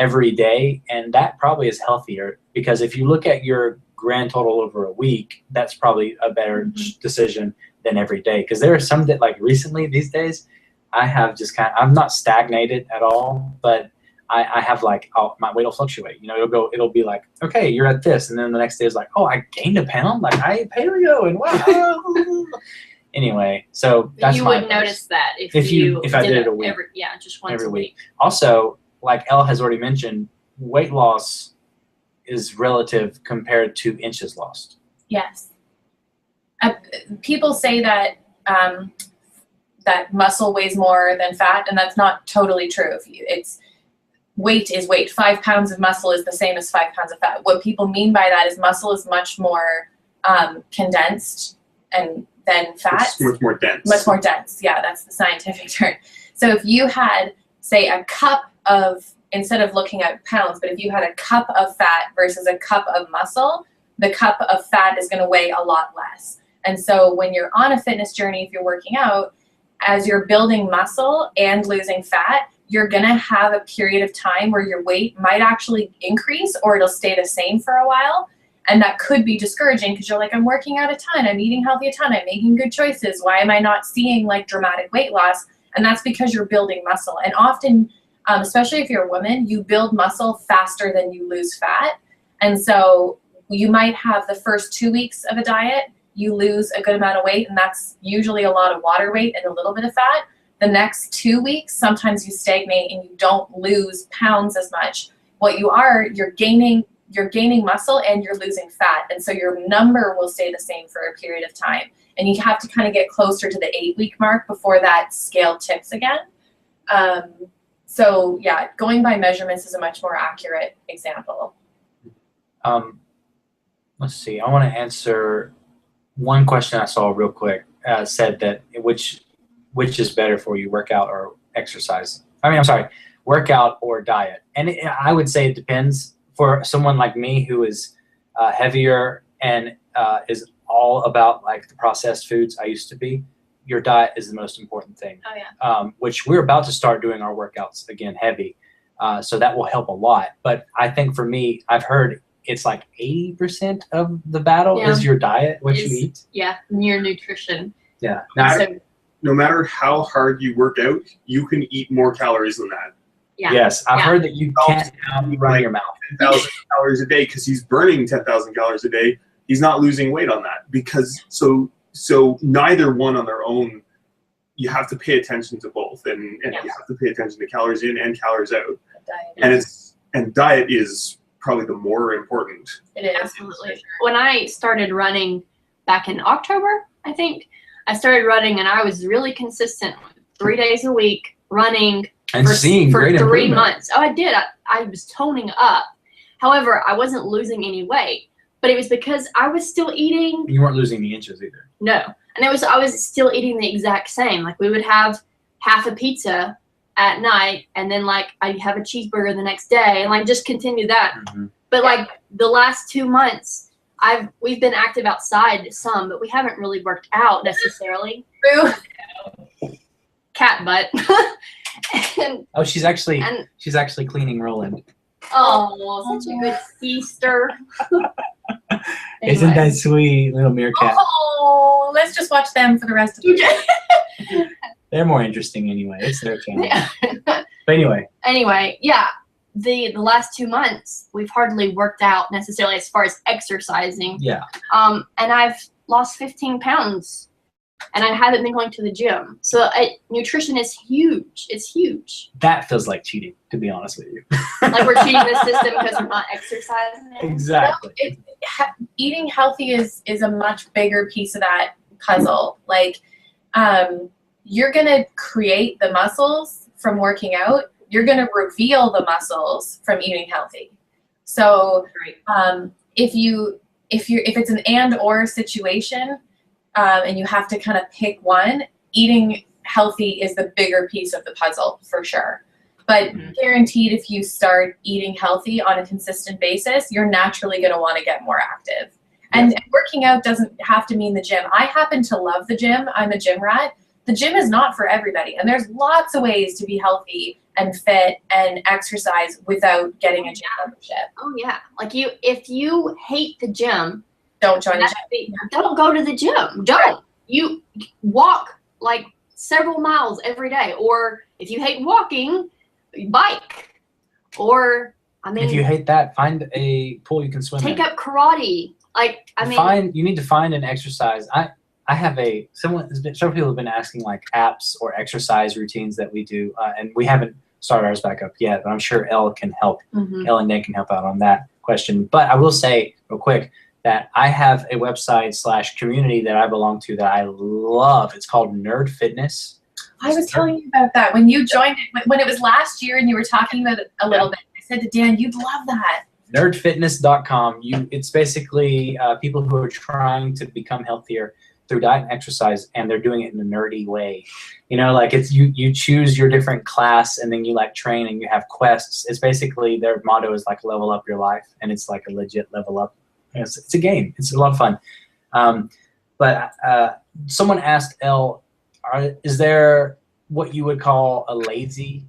every day, and that probably is healthier, because if you look at your grand total over a week, that's probably a better decision than every day. Because there are some that, like recently these days, I have just I'm not stagnated at all, but I have like, oh, my weight will fluctuate. You know, it'll be like, okay, you're at this, and then the next day is like, oh, I gained a pound. Like I ate paleo, and wow. Anyway, so that's
you would notice that if
I did it a week.
Just once
every
a
week. Also, like Elle has already mentioned, weight loss is relative compared to inches lost.
Yes. People say that that muscle weighs more than fat, and that's not totally true. Weight is weight. 5 pounds of muscle is the same as 5 pounds of fat. What people mean by that is muscle is much more condensed than fat.
It's much more dense.
Much more dense. Yeah, that's the scientific term. So if you had, say, a cup of, instead of looking at pounds, but if you had a cup of fat versus a cup of muscle, the cup of fat is going to weigh a lot less. And so when you're on a fitness journey, if you're working out, as you're building muscle and losing fat, you're going to have a period of time where your weight might actually increase, or it'll stay the same for a while. And that could be discouraging, because you're like, I'm working out a ton, I'm eating healthy a ton, I'm making good choices. Why am I not seeing like dramatic weight loss? And that's because you're building muscle. And often, especially if you're a woman, you build muscle faster than you lose fat. And so you might have the first 2 weeks of a diet, you lose a good amount of weight, and that's usually a lot of water weight and a little bit of fat. The next 2 weeks, sometimes you stagnate and you don't lose pounds as much. What you're gaining muscle and you're losing fat. And so your number will stay the same for a period of time. And you have to kind of get closer to the 8-week mark before that scale tips again. So yeah, going by measurements is a much more accurate example.
Let's see. I want to answer one question I saw real quick. Said that which is better for you, workout or exercise? Workout or diet? And I would say it depends. For someone like me who is heavier and is all about like the processed foods I used to be, your diet is the most important thing.
Oh yeah.
Which we're about to start doing our workouts again heavy, so that will help a lot. But I think for me, I've heard it's like 80% of the battle is your diet, what you eat.
Yeah, your nutrition.
Yeah.
No matter how hard you work out, you can eat more calories than that.
Yeah.
Yes, I've heard that you can't run your mouth.
10,000 calories a day, because he's burning 10,000 calories a day. He's not losing weight on that, because so neither one on their own. You have to pay attention to both, and you have to pay attention to calories in and calories out. And diet is probably the more important.
It is.
Absolutely. When I started running back in October, I think, I started running, and I was really consistent, 3 days a week running.
And seeing great
for 3
improvement.
months. Oh, I did. I was toning up. However, I wasn't losing any weight, but it was because I was still eating.
You weren't losing any inches either.
No, and I was still eating the exact same. Like we would have half a pizza at night, and then like I'd have a cheeseburger the next day, and like just continue that.
Mm-hmm.
But like the last 2 months, we've been active outside some, but we haven't really worked out necessarily. Cat butt. And,
she's actually cleaning Roland.
Oh, such a good Easter.
Isn't that sweet, little meerkat?
Oh, let's just watch them for the rest of the day.
They're more interesting anyway. It's their channel.
Yeah.
But anyway,
yeah. The last 2 months, we've hardly worked out necessarily as far as exercising.
Yeah.
And I've lost 15 pounds. And I haven't been going to the gym. So nutrition is huge. It's huge.
That feels like cheating, to be honest with you.
Like we're cheating the system because we're not exercising.
Exactly.
Eating healthy is a much bigger piece of that puzzle. Like, you're going to create the muscles from working out. You're going to reveal the muscles from eating healthy. So if it's an and/or situation, and you have to kind of pick one, eating healthy is the bigger piece of the puzzle for sure. But guaranteed, if you start eating healthy on a consistent basis, you're naturally going to want to get more active. And working out doesn't have to mean the gym. I happen to love the gym. I'm a gym rat. The gym is not for everybody. And there's lots of ways to be healthy and fit and exercise without getting a gym membership.
Oh yeah. Like if you hate the gym,
Don't join the gym.
don't go to the gym. Don't.
Right.
You walk like several miles every day. Or if you hate walking, bike. Or I mean,
If you hate that, find a pool you can swim
take
in.
up karate. Like I mean,
You need to find an exercise. I have several people have been asking like apps or exercise routines that we do, and we haven't started ours back up yet, but I'm sure Elle can help. Elle and Nick can help out on that question. But I will say real quick that I have a website / community that I belong to that I love. It's called Nerd Fitness.
I was telling you about that when you joined it, when it was last year and you were talking about it a little bit. I said to Dan, you'd love that.
Nerdfitness.com. It's basically people who are trying to become healthier through diet and exercise, and they're doing it in a nerdy way. You know, like it's you choose your different class, and then you like train, and you have quests. It's basically their motto is like level up your life, and it's like a legit level up. It's a game. It's a lot of fun. But someone asked Elle, is there what you would call a lazy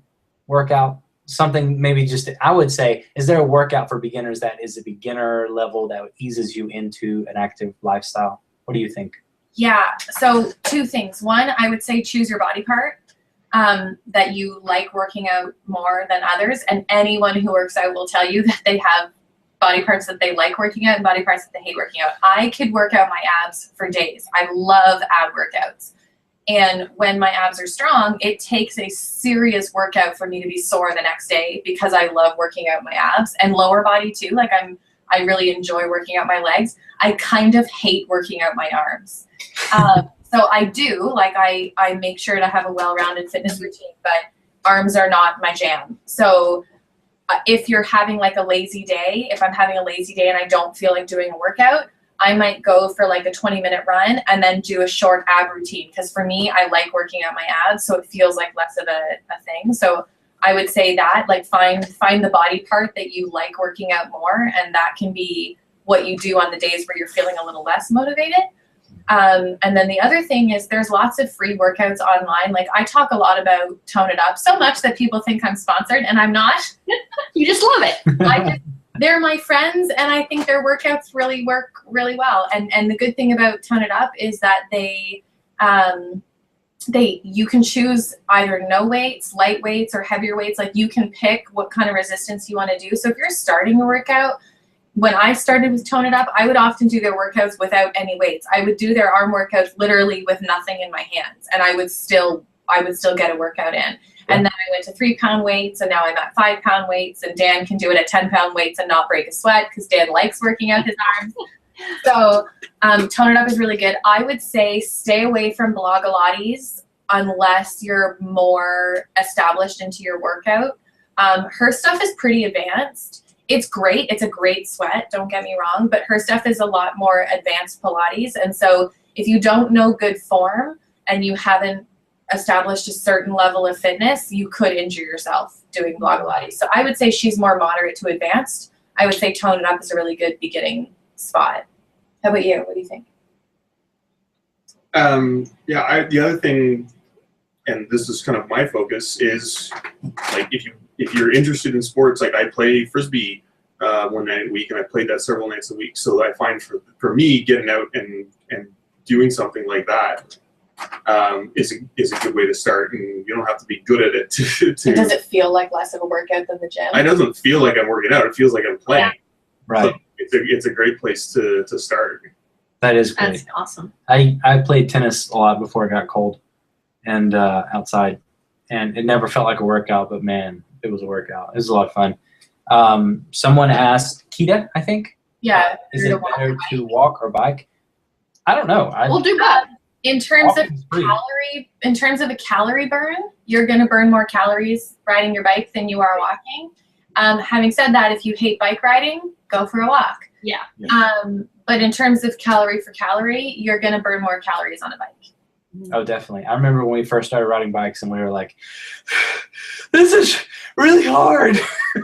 workout? Something maybe just, I would say, is there a workout for beginners that is a beginner level that eases you into an active lifestyle? What do you think?
Yeah, so 2 things. One, I would say choose your body part that you like working out more than others. And anyone who works out will tell you that they have body parts that they like working out and body parts that they hate working out. I could work out my abs for days. I love ab workouts. And when my abs are strong, it takes a serious workout for me to be sore the next day because I love working out my abs and lower body too. Like I really enjoy working out my legs. I kind of hate working out my arms. So I do, like I make sure to have a well-rounded fitness routine, but arms are not my jam. So if you're having like a lazy day, if I'm having a lazy day and I don't feel like doing a workout, I might go for like a 20-minute run and then do a short ab routine. Because for me, I like working out my abs, so it feels like less of a thing. So I would say that, like, find the body part that you like working out more, and that can be what you do on the days where you're feeling a little less motivated. And then the other thing is there's lots of free workouts online. Like I talk a lot about Tone It Up so much that people think I'm sponsored, and I'm not.
you just love it.
They're my friends, and I think their workouts really work really well. And the good thing about Tone It Up is that you can choose either no weights, light weights, or heavier weights. Like you can pick what kind of resistance you want to do. So if you're starting a workout, when I started with Tone It Up, I would often do their workouts without any weights. I would do their arm workouts literally with nothing in my hands, and I would still get a workout in. And then I went to 3-pound weights, and now I'm at 5-pound weights, and Dan can do it at 10-pound weights and not break a sweat because Dan likes working out his arms. So Tone It Up is really good. I would say stay away from Blogilates unless you're more established into your workout. Her stuff is pretty advanced. It's great. It's a great sweat, don't get me wrong, but her stuff is a lot more advanced Pilates. And so if you don't know good form and you haven't established a certain level of fitness, you could injure yourself doing Blogilates. So I would say she's more moderate to advanced. I would say Tone It Up is a really good beginning spot. How about you? What do you think?
The other thing, and this is kind of my focus, is like if you're interested in sports, like I play Frisbee 1 night a week, and I played that several nights a week. So I find for me, getting out and doing something like that is a good way to start, and you don't have to be good at it.
And does it feel like less of a workout than the gym?
It doesn't feel like I'm working out. It feels like I'm playing.
Yeah.
Right.
So it's a great place to start.
That is great.
That's awesome.
I played tennis a lot before it got cold and outside, and it never felt like a workout, but man, it was a workout. It was a lot of fun. Someone asked, Kita, I think?
Yeah.
Is it better to walk or bike? I don't know.
We'll do both.
In terms of a calorie burn, you're going to burn more calories riding your bike than you are walking. Having said that, if you hate bike riding, go for a walk.
Yeah.
But in terms of calorie for calorie, you're going to burn more calories on a bike.
Oh, definitely. I remember when we first started riding bikes and we were like, this is really hard.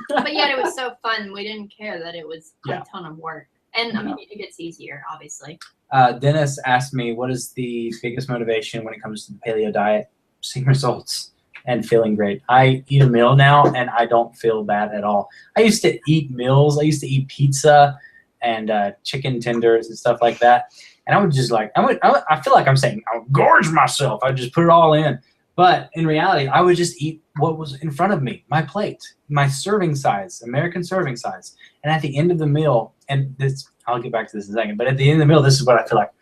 But yet it was so fun. We didn't care that it was
Yeah.
a ton of work. And I mean, it gets easier, obviously.
Dennis asked me, what is the biggest motivation when it comes to the paleo diet? Seeing results. and feeling great. I eat a meal now, and I don't feel bad at all. I used to eat meals. I used to eat pizza and chicken tenders and stuff like that. And I would just like, I feel like I'm saying, I would gorge myself. I just put it all in. But in reality, I would just eat what was in front of me, my plate, my serving size, American serving size. And at the end of the meal, and this, I'll get back to this in a second, but at the end of the meal, this is what I feel like.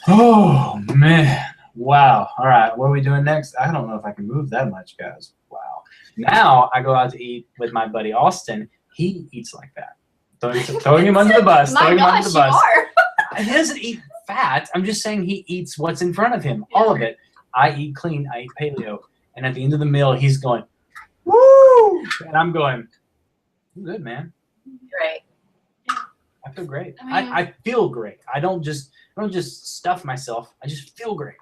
Oh, man. Wow. All right. What are we doing next? I don't know if I can move that much, guys. Wow. Now I go out to eat with my buddy Austin. He eats like that. Throwing him under the bus. Throwing him under the bus. He doesn't eat fat. I'm just saying he eats what's in front of him. All of it. I eat clean. I eat paleo. And at the end of the meal, he's going, woo! And I'm going, good, man.
Right.
I feel great.
I mean,
I feel great. I don't just stuff myself. I just feel great.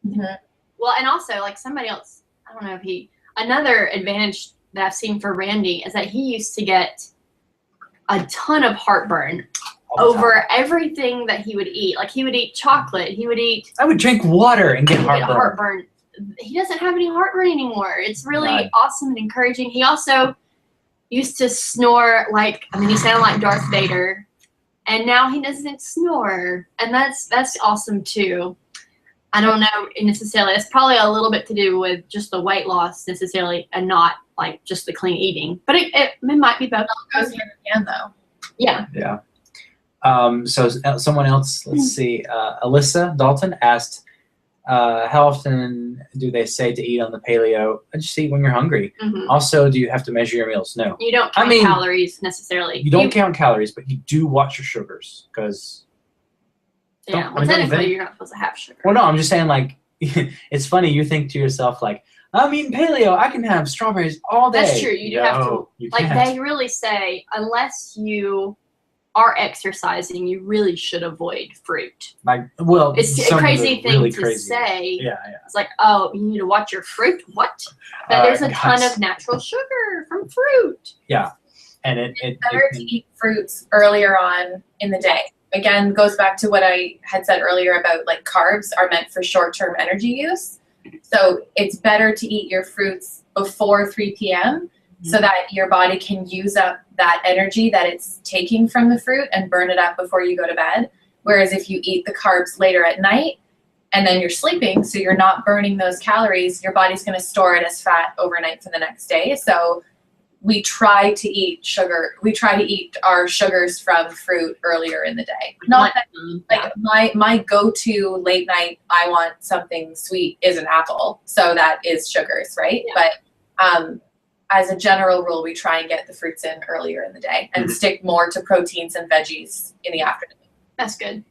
Mm-hmm.
Well, and also, like somebody else, I don't know if another advantage that I've seen for Randy is that he used to get a ton of heartburn over everything that he would eat. Like he would eat chocolate. He would eat.
I would drink water and get heartburn.
He doesn't have any heartburn anymore. It's really awesome and encouraging. He also used to snore he sounded like Darth Vader, and now he doesn't snore, and that's awesome too. I don't know necessarily. It's probably a little bit to do with just the weight loss necessarily, and not like just the clean eating. But it might be both.
It goes hand in hand though.
Yeah.
Yeah. So someone else, let's see. Alyssa Dalton asked, how often do they say to eat on the paleo? Just eat when you're hungry.
Mm-hmm.
Also, do you have to measure your meals? No.
You don't count calories necessarily.
You don't count calories, but you do watch your sugars because.
Yeah, well, technically you're not supposed to have sugar.
Well, no, I'm just saying, like, it's funny. You think to yourself, like, I'm eating paleo. I can have strawberries all day.
That's true. You do have to. Like, they really say, unless you are exercising, you really should avoid fruit. It's a crazy thing to say.
Yeah.
It's like, oh, you need to watch your fruit. What? But there's a ton of natural sugar from fruit.
Yeah, and it's
better to eat fruits earlier on in the day. Again, goes back to what I had said earlier about like carbs are meant for short-term energy use. So it's better to eat your fruits before 3 p.m. so that your body can use up that energy that it's taking from the fruit and burn it up before you go to bed. Whereas if you eat the carbs later at night and then you're sleeping, so you're not burning those calories, your body's going to store it as fat overnight for the next day. So we try to eat sugar. We try to eat our sugars from fruit earlier in the day. Not that, like my go-to late night, I want something sweet is an apple. So that is sugars, right?
Yeah.
But as a general rule, we try and get the fruits in earlier in the day and stick more to proteins and veggies in the afternoon.
That's good.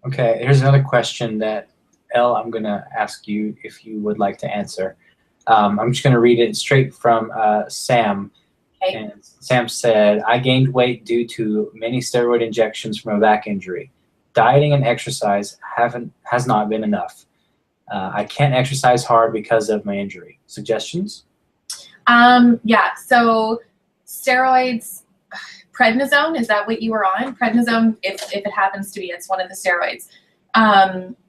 Okay, here's another question that, Elle, I'm going to ask you if you would like to answer. I'm just going to read it straight from Sam.
Okay.
And Sam said, I gained weight due to many steroid injections from a back injury. Dieting and exercise has not been enough. I can't exercise hard because of my injury. Suggestions?
Yeah, so steroids, prednisone, is that what you were on? Prednisone, if it happens to be, it's one of the steroids.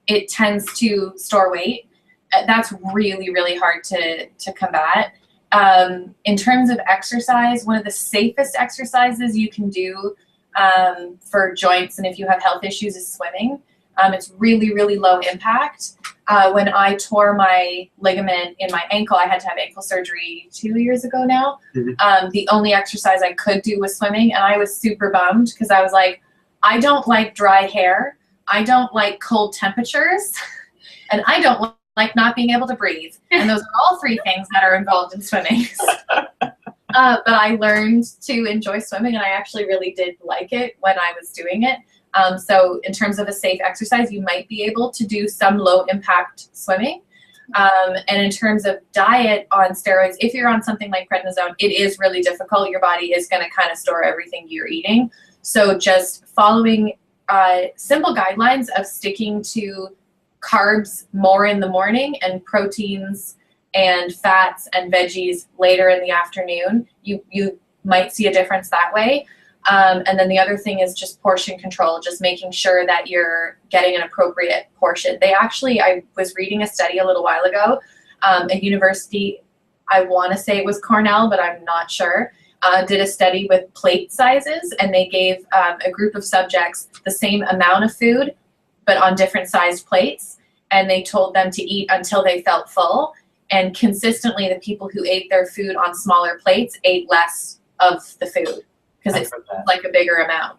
It tends to store weight. That's really, really hard to combat. In terms of exercise, one of the safest exercises you can do for joints and if you have health issues is swimming. It's really, really low impact. When I tore my ligament in my ankle, I had to have ankle surgery 2 years ago now. The only exercise I could do was swimming, and I was super bummed because I was like, I don't like dry hair. I don't like cold temperatures, and I don't like not being able to breathe. And those are all three things that are involved in swimming. But I learned to enjoy swimming, and I actually really did like it when I was doing it. So in terms of a safe exercise, you might be able to do some low impact swimming. And in terms of diet on steroids, if you're on something like prednisone, it is really difficult. Your body is going to kind of store everything you're eating. So just following simple guidelines of sticking to carbs more in the morning and proteins and fats and veggies later in the afternoon, you might see a difference that way. And then the other thing is just portion control, just making sure that you're getting an appropriate portion. I was reading a study a little while ago a university, I want to say it was Cornell, but I'm not sure, did a study with plate sizes, and they gave a group of subjects the same amount of food, but on different sized plates, and they told them to eat until they felt full. And consistently, the people who ate their food on smaller plates ate less of the food because it's like a bigger amount.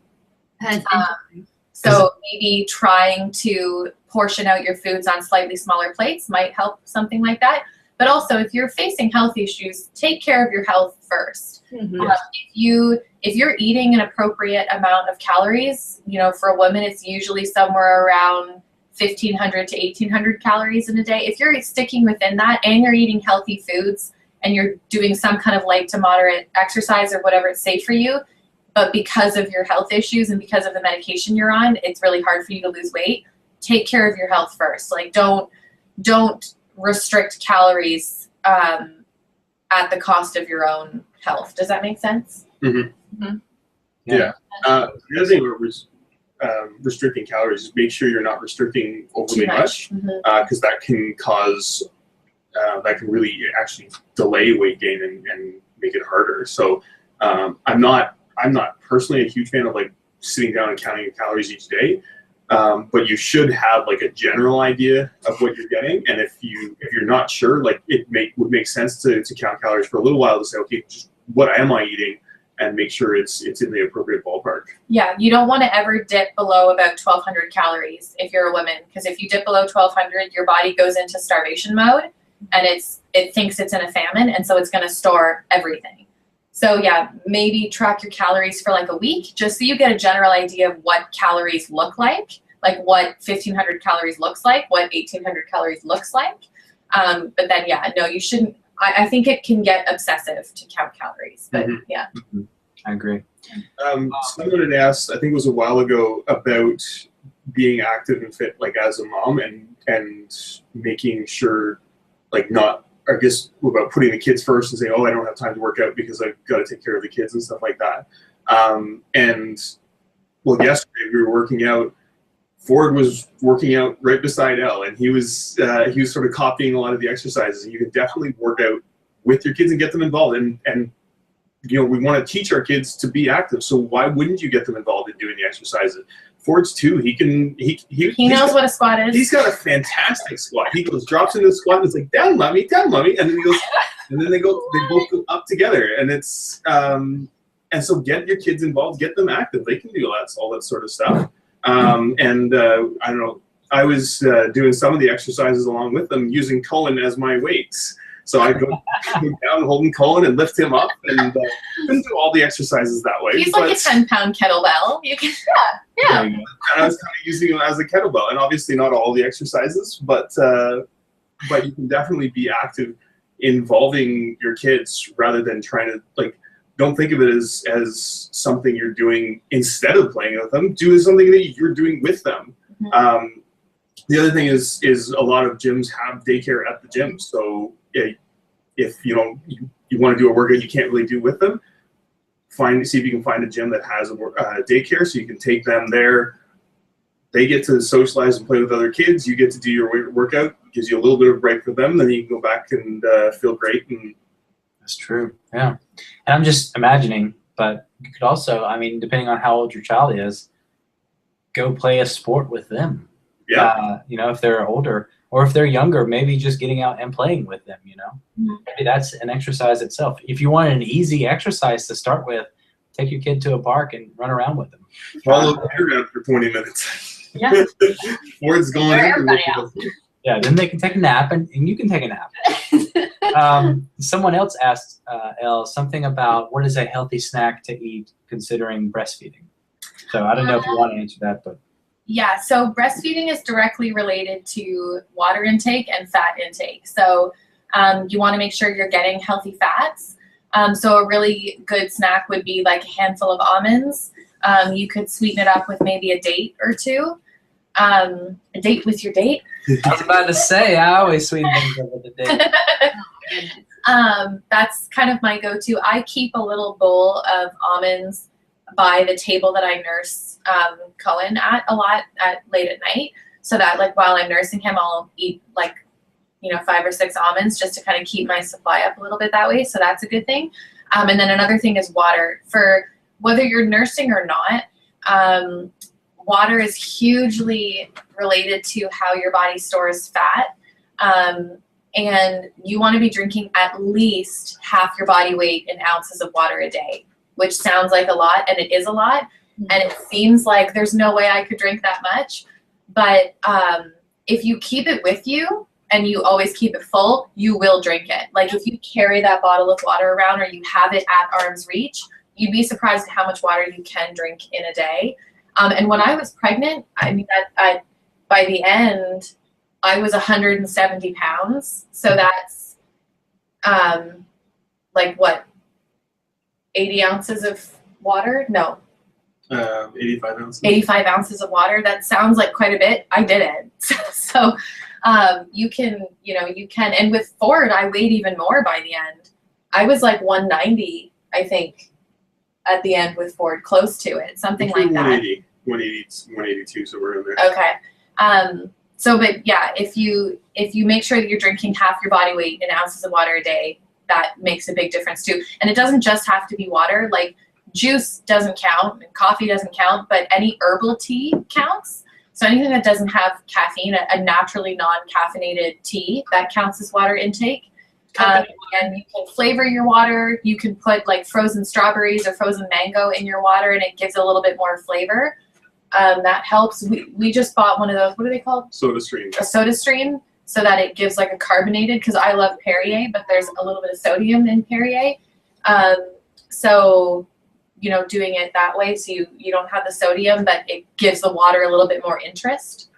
So maybe trying to portion out your foods on slightly smaller plates might help something like that. But also, if you're facing health issues, take care of your health first. If you're eating an appropriate amount of calories, you know, for a woman, it's usually somewhere around 1,500 to 1,800 calories in a day. If you're sticking within that and you're eating healthy foods and you're doing some kind of light to moderate exercise or whatever is safe for you, but because of your health issues and because of the medication you're on, it's really hard for you to lose weight, take care of your health first. Like, don't restrict calories at the cost of your own health. Does that make sense?
Yeah. The other thing with restricting calories is make sure you're not restricting overly much, because that can cause that can really actually delay weight gain and make it harder. So I'm not personally a huge fan of like sitting down and counting your calories each day. But you should have like a general idea of what you're getting, and if you're not sure, like would make sense to count calories for a little while to say, okay, just what am I eating, and make sure it's in the appropriate ballpark. Yeah,
you don't want to ever dip below about 1,200 calories if you're a woman, because if you dip below 1,200, your body goes into starvation mode, and it thinks it's in a famine, and so it's going to store everything. So yeah, maybe track your calories for like a week, just so you get a general idea of what calories look like what 1,500 calories looks like, what 1,800 calories looks like. But then yeah, no, you shouldn't. I think it can get obsessive to count calories, but yeah.
I agree.
Someone had asked, I think it was a while ago, about being active and fit, like as a mom, and making sure, like not, I guess, about putting the kids first and saying, oh, I don't have time to work out because I've got to take care of the kids and stuff like that. And well, yesterday we were working out. Ford was working out right beside Elle, and he was sort of copying a lot of the exercises. And you can definitely work out with your kids and get them involved. And you know, we want to teach our kids to be active, so why wouldn't you get them involved in doing the exercises? Ford's too. He
knows what a squat is.
He's got a fantastic squat. He drops into the squat and it's like, down mommy, and then he goes, and then they both go up together, and it's and so get your kids involved, get them active. They can do all that sort of stuff. I don't know, I was doing some of the exercises along with them using Cullen as my weights. So I go down holding Cullen and lift him up, and couldn't do all the exercises that way.
He's like a 10-pound kettlebell. You can, yeah.
And I was kind of using him as a kettlebell, and obviously not all the exercises, but you can definitely be active involving your kids rather than trying to, like, don't think of it as something you're doing instead of playing with them. Do something that you're doing with them. The other thing is a lot of gyms have daycare at the gym. So if you want to do a workout you can't really do with them, see if you can find a gym that has a daycare, so you can take them there. They get to socialize and play with other kids. You get to do your workout. It gives you a little bit of a break for them. Then you can go back and feel great. And
that's true. Yeah. And I'm just imagining, but you could also, I mean, depending on how old your child is, go play a sport with them.
Yeah.
You know, if they're older, or if they're younger, maybe just getting out and playing with them, you know. Maybe that's an exercise itself. If you want an easy exercise to start with, take your kid to a park and run around with them.
Follow the around for 20 minutes.
Yeah.
Ford's going in.
Yeah, then they can take a nap, and you can take a nap. Someone else asked Elle something about what is a healthy snack to eat considering breastfeeding. So I don't know if you want to answer that, but.
Yeah, so breastfeeding is directly related to water intake and fat intake. So you want to make sure you're getting healthy fats. So a really good snack would be like a handful of almonds. You could sweeten it up with maybe a date or two. A date with your date.
I was about to say, I always sweeten things up with a date.
That's kind of my go-to. I keep a little bowl of almonds by the table that I nurse Cullen at a lot late at night, so that like while I'm nursing him, I'll eat like 5 or 6 almonds just to kind of keep my supply up a little bit that way. So that's a good thing. And then another thing is water. For whether you're nursing or not, water is hugely related to how your body stores fat. And you want to be drinking at least half your body weight in ounces of water a day, which sounds like a lot, and it is a lot. And it seems like there's no way I could drink that much. But if you keep it with you and you always keep it full, you will drink it. Like if you carry that bottle of water around or you have it at arm's reach, you'd be surprised at how much water you can drink in a day. And when I was pregnant, I mean, by the end, I was 170 pounds. So that's like what, 80 ounces of water? No.
85 ounces.
85 ounces of water. That sounds like quite a bit. I did it. So you can, and with Ford, I weighed even more by the end. I was like 190, I think, at the end with Ford, close to it, something like that.
182, so we're in there.
Okay. But yeah, if you make sure that you're drinking half your body weight in ounces of water a day, that makes a big difference too. And it doesn't just have to be water. Like juice doesn't count, and coffee doesn't count, but any herbal tea counts. So anything that doesn't have caffeine, a naturally non-caffeinated tea, that counts as water intake. And you can flavor your water. You can put like frozen strawberries or frozen mango in your water, and it gives a little bit more flavor. That helps. We just bought one of those, what are they called?
SodaStream.
A SodaStream, so that it gives like a carbonated, because I love Perrier, but there's a little bit of sodium in Perrier. So, doing it that way, so you don't have the sodium, but it gives the water a little bit more interest.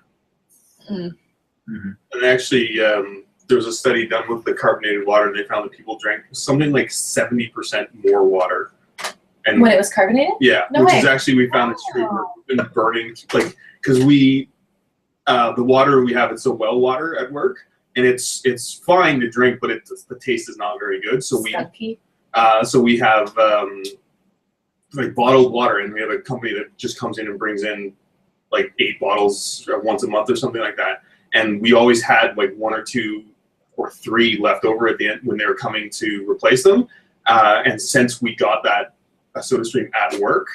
Mm-hmm. And actually, there was a study done with the carbonated water, and they found that people drank something like 70% more water. And
when it was carbonated?
Yeah,
no
which
way.
is actually, we found it's true. We've been burning, like, because the water we have, it's a well water at work, and it's fine to drink, but the taste is not very good. So we have like bottled water, and we have a company that just comes in and brings in like 8 bottles once a month or something like that. And we always had like 1 or 2 or 3 left over at the end when they were coming to replace them. And since we got that SodaStream at work,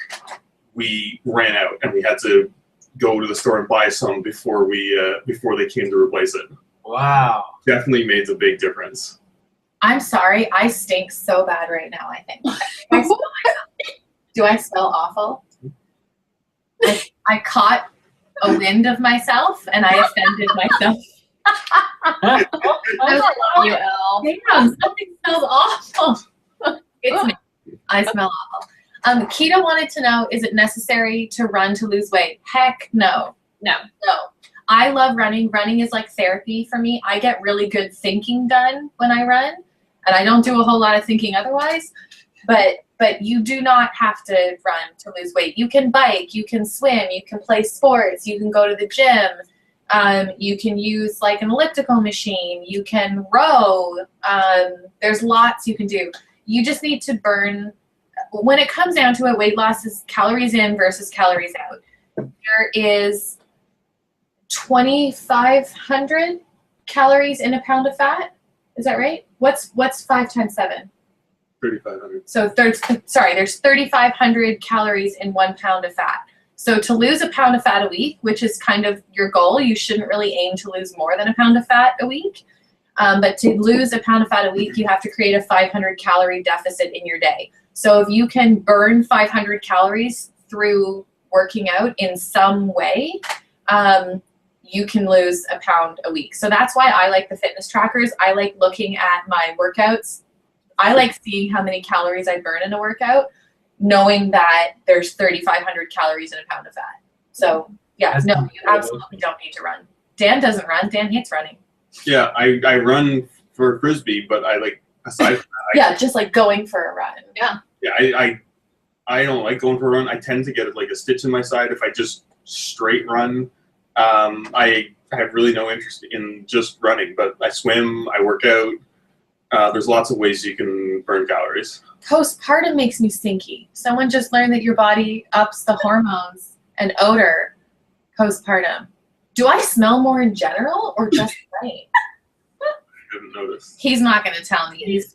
we ran out, and we had to go to the store and buy some before they came to replace it.
Wow.
Definitely made a big difference.
I'm sorry, I stink so bad right now, I think. Do I smell awful? I caught a wind of myself, and I offended myself.
I love you, Elle.
Damn, something smells awful. It's me. I smell awful. Keita wanted to know, is it necessary to run to lose weight? Heck no.
No.
I love running. Running is like therapy for me. I get really good thinking done when I run, and I don't do a whole lot of thinking otherwise. But you do not have to run to lose weight. You can bike, you can swim, you can play sports, you can go to the gym, you can use like an elliptical machine, you can row. There's lots you can do. You just need to burn. When it comes down to it, weight loss is calories in versus calories out. There is 2,500 calories in a pound of fat. Is that right? What's 5 times 7?
3,500.
So there's 3,500 calories in 1 pound of fat. So to lose a pound of fat a week, which is kind of your goal, you shouldn't really aim to lose more than a pound of fat a week. But to lose a pound of fat a week, you have to create a 500 calorie deficit in your day. So if you can burn 500 calories through working out in some way, you can lose a pound a week. So that's why I like the fitness trackers. I like looking at my workouts. I like seeing how many calories I burn in a workout, knowing that there's 3,500 calories in a pound of fat. So yeah, no, you absolutely don't need to run. Dan doesn't run. Dan hates running.
Yeah, I run for Frisbee, but I like, aside from that.
Yeah, just like going for a run.
Yeah.
Yeah, I don't like going for a run. I tend to get like a stitch in my side if I just straight run. I have really no interest in just running, but I swim, I work out. There's lots of ways you can burn calories.
Postpartum makes me stinky. Someone just learned that your body ups the hormones and odor postpartum. Do I smell more in general or just right?
wouldn't notice.
He's not going to tell me.
He's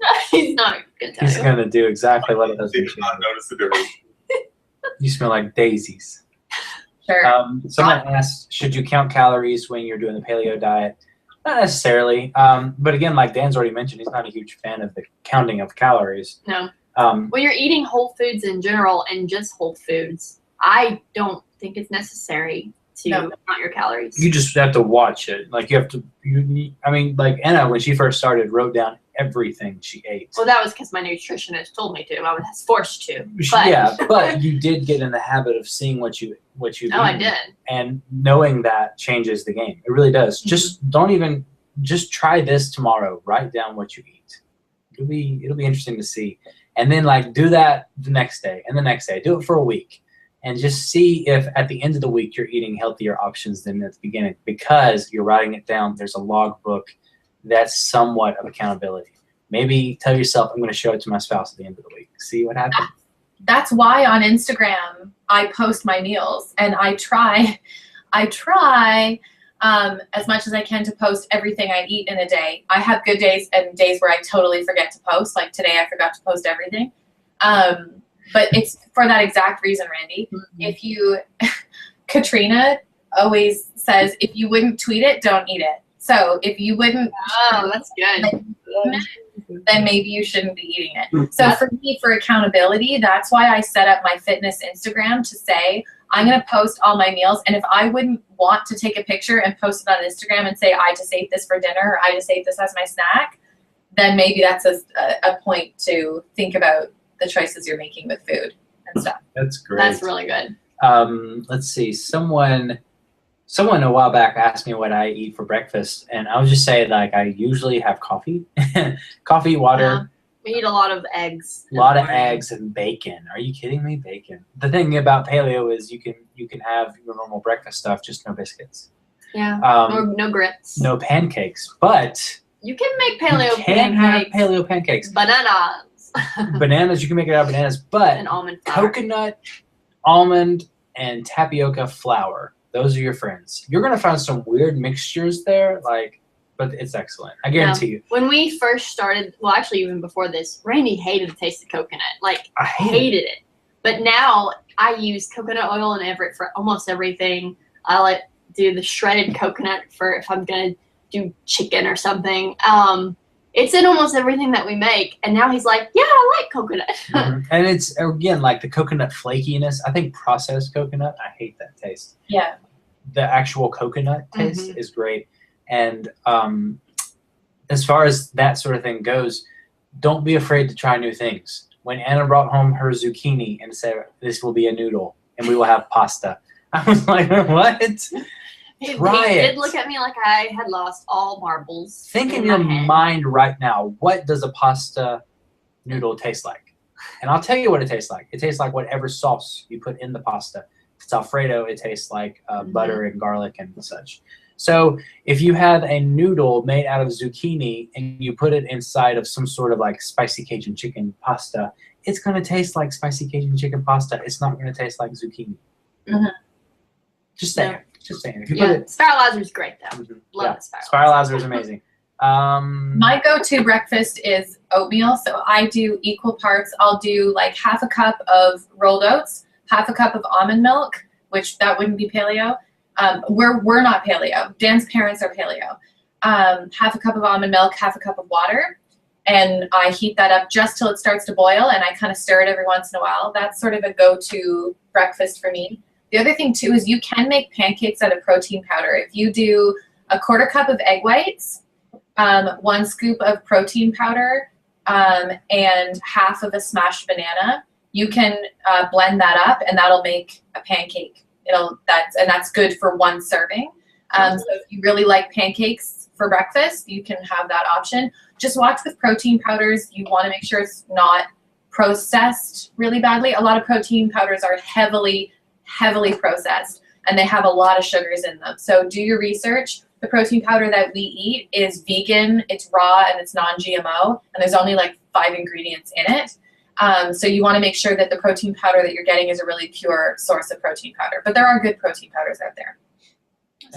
not gonna tell
He's
you.
gonna do exactly what it does.
They did not notice the difference.
You smell like daisies.
Sure.
Someone asked, should you count calories when you're doing the paleo diet? Not necessarily. But again, like Dan's already mentioned, he's not a huge fan of the counting of calories.
No.
Um,
When you're eating whole foods in general and just whole foods, I don't think it's necessary to
No.
count your calories.
you just have to watch it. Like you have to. I mean, like Anna, when she first started, wrote down everything she ate.
Well, that was because my nutritionist told me to. I was forced to. But,
Yeah, but you did get in the habit of seeing what you
Oh, I did.
and knowing that changes the game. It really does.
Mhm.
Just try this tomorrow. Write down what you eat. It'll be interesting to see. And then like do that the next day and the next day. Do it for a week. And just see if at the end of the week you're eating healthier options than at the beginning, because you're writing it down. There's a logbook. That's somewhat of accountability. Maybe tell yourself, I'm going to show it to my spouse at the end of the week. See what happens.
That's why on Instagram I post my meals, and I try as much as I can to post everything I eat in a day. I have good days and days where I totally forget to post. Like today, I forgot to post everything. But it's for that exact reason, Randy.
Mm-hmm.
If you, Katrina always says, if you wouldn't tweet it, don't eat it. So if you wouldn't,
Oh, that's good.
then maybe you shouldn't be eating it. So for me, for accountability, that's why I set up my fitness Instagram to say, I'm going to post all my meals. And if I wouldn't want to take a picture and post it on Instagram and say, I just ate this for dinner, or I just ate this as my snack, then maybe that's a point to think about the choices you're making with food and stuff.
That's great.
That's really good.
Let's see. Someone a while back asked me what I eat for breakfast, and I would just say like I usually have coffee, water,
Yeah. We eat a lot of eggs.
a lot of eggs, and bacon. Are you kidding me? Bacon. The thing about paleo is you can have your normal breakfast stuff, just no biscuits.
Yeah. No grits.
No pancakes, but
You can make paleo
you can
pancakes.
have paleo pancakes.
Bananas.
Bananas, you can make it out of bananas, but
And almond flour.
coconut, almond, and tapioca flour. Those are your friends. You're gonna find some weird mixtures there, but it's excellent. I guarantee you.
When we first started, well, actually, even before this, Randy hated the taste of coconut. Like,
I
hated it. But now I use coconut oil for almost everything. I like do the shredded coconut for if I'm gonna do chicken or something. It's in almost everything that we make. And now he's like, yeah, I like coconut.
Mhm. And it's again like the coconut flakiness. I think processed coconut. I hate that taste.
Yeah.
The actual coconut taste is great. And as far as that sort of thing goes, don't be afraid to try new things. When Anna brought home her zucchini and said, this will be a noodle and we will have pasta, I was like, what?
He
Try it.
did look at me like I had lost all marbles.
Think in your
my head.
mind right now, what does a pasta noodle taste like? And I'll tell you what it tastes like. It tastes like whatever sauce you put in the pasta. If it's Alfredo, it tastes like butter and garlic and such. So if you have a noodle made out of zucchini and you put it inside of some sort of like spicy Cajun chicken pasta, it's going to taste like spicy Cajun chicken pasta. It's not going to taste like zucchini.
Mhm.
Just saying. Just saying. If you
Yeah,
put it,
spiralizer is great though. Love
yeah,
the spiralizer.
spiralizer is amazing.
My go-to breakfast is oatmeal. So I do equal parts. I'll do like half a cup of rolled oats, half a cup of almond milk, which that wouldn't be paleo. We're not paleo. Dan's parents are paleo. Half a cup of almond milk, half a cup of water. And I heat that up just till it starts to boil, and I kind of stir it every once in a while. That's sort of a go-to breakfast for me. The other thing too is you can make pancakes out of protein powder. If you do a quarter cup of egg whites, 1 scoop of protein powder, and half of a smashed banana, you can blend that up, and that'll make a pancake. That's good for 1 serving. So if you really like pancakes for breakfast, you can have that option. Just watch with protein powders. You want to make sure it's not processed really badly. A lot of protein powders are heavily processed, and they have a lot of sugars in them. So do your research. The protein powder that we eat is vegan, it's raw, and it's non-GMO, and there's only like 5 ingredients in it. So you want to make sure that the protein powder that you're getting is a really pure source of protein powder. But there are good protein powders out there.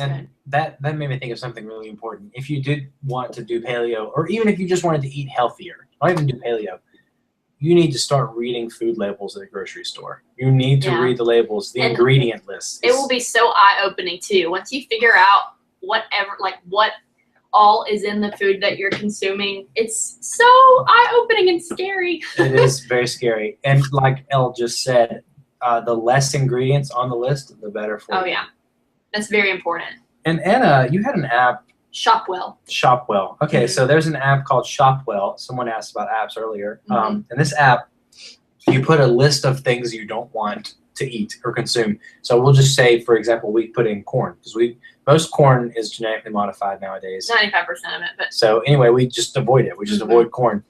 And that made me think of something really important. If you did want to do paleo, or even if you just wanted to eat healthier, not even do paleo, you need to start reading food labels at a grocery store. You need to read the labels, the ingredient lists.
It will be so eye-opening too. Once you figure out what all is in the food that you're consuming, it's so eye-opening and scary.
It is very scary. And like Elle just said, the less ingredients on the list, the better for you.
Oh yeah, that's very important.
And Anna, you had an app.
Shopwell.
Shopwell. Okay, so there's an app called Shopwell. Someone asked about apps earlier. And this app, you put a list of things you don't want to eat or consume. So we'll just say, for example, we put in corn because most corn is genetically modified nowadays.
95% of it. But
so anyway, we just avoid it. We just avoid corn,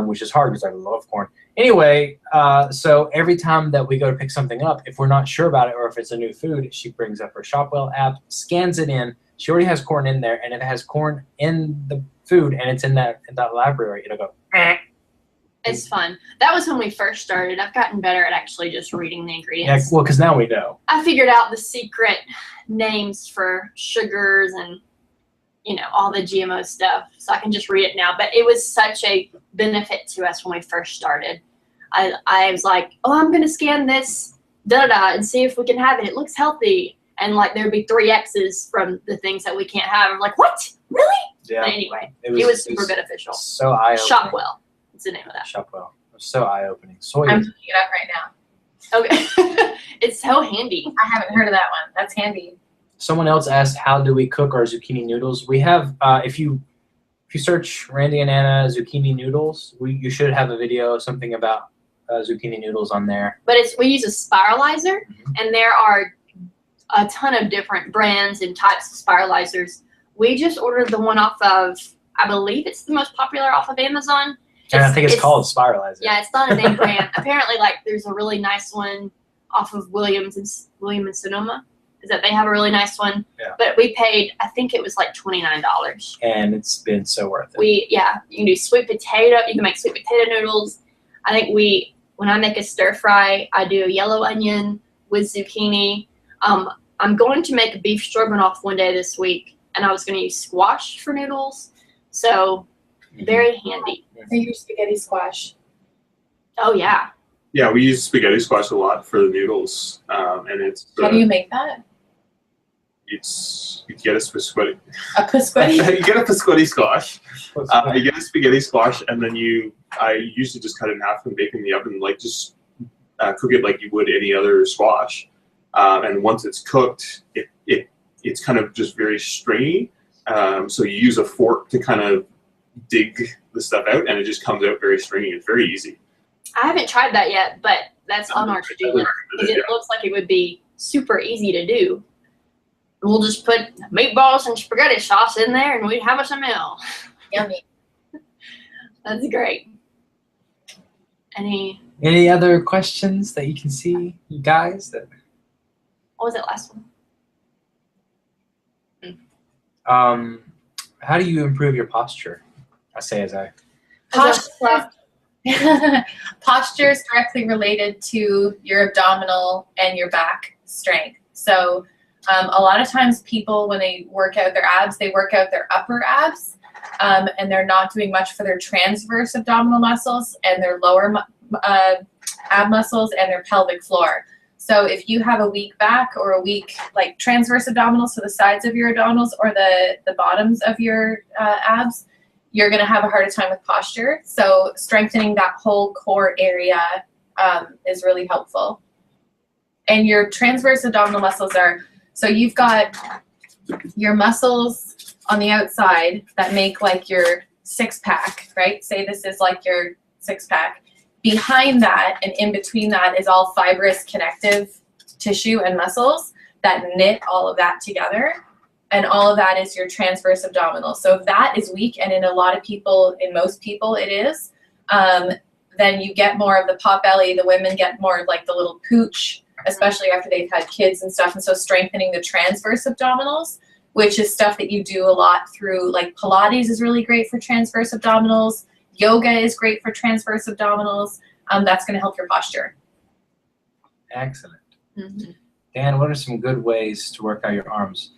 which is hard because I love corn. Anyway, so every time that we go to pick something up, if we're not sure about it or if it's a new food, she brings up her Shopwell app, scans it in. She already has corn in there, and if it has corn in the food and it's in that library, it'll go.
It's fun. That was when we first started. I've gotten better at actually just reading the ingredients.
Yeah, well, because now we know.
I figured out the secret names for sugars and, all the GMO stuff, so I can just read it now. But it was such a benefit to us when we first started. I was like, I'm going to scan this, and see if we can have it. It looks healthy. And there'd be 3 X's from the things that we can't have. I'm like, what? Really?
Yeah.
But anyway, it was super beneficial.
So eye-opening.
Shopwell. What's the name of that?
Shopwell. So eye-opening.
I'm looking it up right now.
Okay. It's so handy.
I haven't heard of that one. That's handy.
Someone else asked, how do we cook our zucchini noodles? We have, if you search Randy and Anna zucchini noodles, you should have a video, something about zucchini noodles on there.
But we use a spiralizer, and there are a ton of different brands and types of spiralizers. We just ordered the one off of, I believe it's the most popular off of Amazon.
And I think it's called Spiralizer.
Yeah, it's not a name brand. Apparently, there's a really nice one off of William and Sonoma. Is that they have a really nice one?
Yeah.
But we paid, I think it was $29.
And it's been so worth it.
You can do sweet potato. You can make sweet potato noodles. I think when I make a stir fry, I do yellow onion with zucchini. I'm going to make a beef stroganoff one day this week, and I was going to use squash for noodles. So very handy.
I use spaghetti squash.
Oh yeah.
Yeah, we use spaghetti squash a lot for the noodles, and it's.
How do you make that?
You get a spaghetti.
A pasquetti?
You get a pasquetti squash. You get a spaghetti squash, and then I usually just cut it in half and bake it in the oven, just cook it like you would any other squash. And once it's cooked, it's kind of just very stringy. So you use a fork to kind of dig the stuff out, and it just comes out very stringy. It's very easy.
I haven't tried that yet, but that's on our to-do list. It looks like it would be super easy to do. We'll just put meatballs and spaghetti sauce in there, and we'd have us a meal.
Yummy.
That's great. Any
other questions that you can see, you guys?
What was that last
one? How do you improve your posture?
Posture is directly related to your abdominal and your back strength. So a lot of times people, when they work out their abs, they work out their upper abs, and they're not doing much for their transverse abdominal muscles and their lower ab muscles and their pelvic floor. So if you have a weak back or a weak transverse abdominals, so the sides of your abdominals or the bottoms of your abs, you're going to have a harder time with posture. So strengthening that whole core area is really helpful. And your transverse abdominal muscles so you've got your muscles on the outside that make your 6-pack, right? Say this is your 6-pack. Behind that and in between that is all fibrous connective tissue and muscles that knit all of that together. And all of that is your transverse abdominal. So if that is weak, and in most people it is, then you get more of the pot belly. The women get more of the little pooch, especially after they've had kids and stuff. And so strengthening the transverse abdominals, which is stuff that you do a lot through, Pilates is really great for transverse abdominals. Yoga is great for transverse abdominals. That's going to help your posture.
Excellent. Dan, what are some good ways to work out your arms?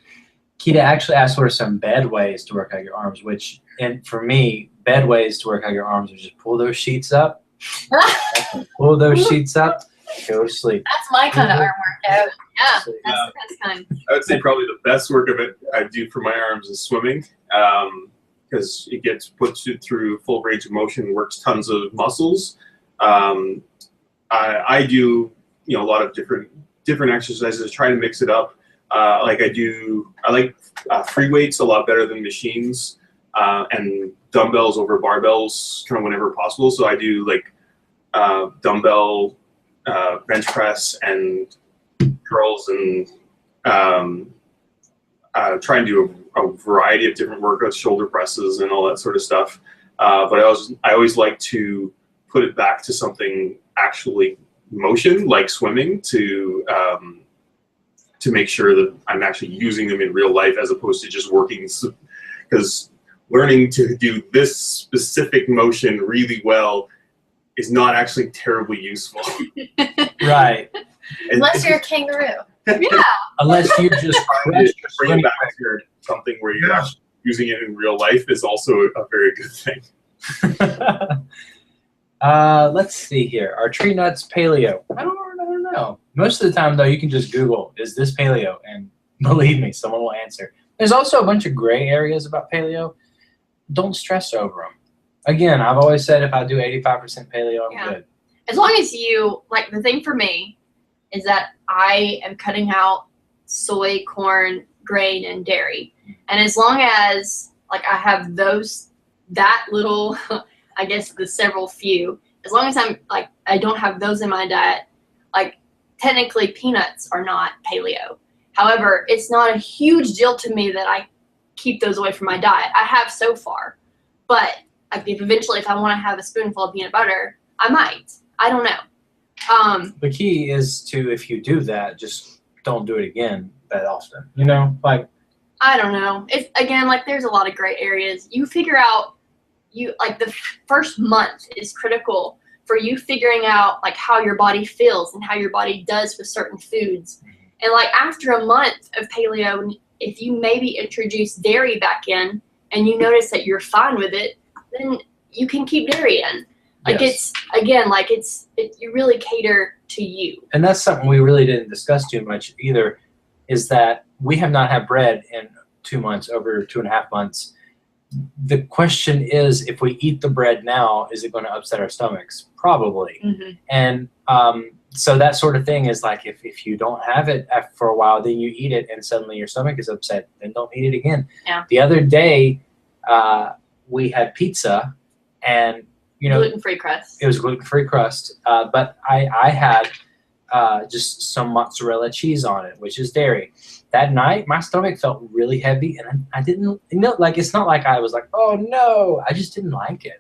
Keita actually asked what are some bed ways to work out your arms, which, and for me, bed ways to work out your arms are just pull those sheets up, pull those sheets up, go to sleep.
That's my kind of arm workout.
Yeah, that's the best kind.
I would say probably the best work of it I do for my arms is swimming, because it gets put through full range of motion, works tons of muscles. I do a lot of different exercises, try to mix it up. I like free weights a lot better than machines, and dumbbells over barbells kind of whenever possible. So I do like dumbbell bench press and curls, and try and do a variety of different workouts, shoulder presses and all that sort of stuff. But I always like to put it back to something actually motion, like swimming, to make sure that I'm actually using them in real life as opposed to just working. Because learning to do this specific motion really well is not actually terribly useful.
Right.
Unless you're a kangaroo.
Yeah.
Unless you just
bring it back to something where you're actually using it in real life is also a very good thing.
Let's see here. Are tree nuts paleo? I don't know. Most of the time, though, you can just Google, is this paleo? And believe me, someone will answer. There's also a bunch of gray areas about paleo. Don't stress over them. Again, I've always said if I do 85% paleo, I'm good.
As long as you, like, the thing for me is that I am cutting out soy, corn, grain, and dairy. And as long as, like, I have that little, I guess the several few, as long as I don't have those in my diet, like, technically peanuts are not paleo. However, it's not a huge deal to me that I keep those away from my diet. I have so far. But if I want to have a spoonful of peanut butter, I might. I don't know.
The key is to, if you do that, just don't do it again that often.
I don't know. There's a lot of gray areas. You figure out, the first month is critical for you figuring out, like, how your body feels and how your body does with certain foods. And, like, after a month of paleo, if you maybe introduce dairy back in and you notice that you're fine with it, then you can keep dairy in.
Yes.
You really cater to you.
And that's something we really didn't discuss too much either, is that we have not had bread in 2 months, over 2.5 months. The question is, if we eat the bread now, is it going to upset our stomachs? Probably.
Mm-hmm.
And so that sort of thing is like, if you don't have it for a while, then you eat it and suddenly your stomach is upset, then don't eat it again.
Yeah.
The other day, we had pizza, and
gluten-free crust.
It was gluten-free crust, but I had just some mozzarella cheese on it, which is dairy. That night, my stomach felt really heavy, and I didn't, it's not like I was like, oh no, I just didn't like it.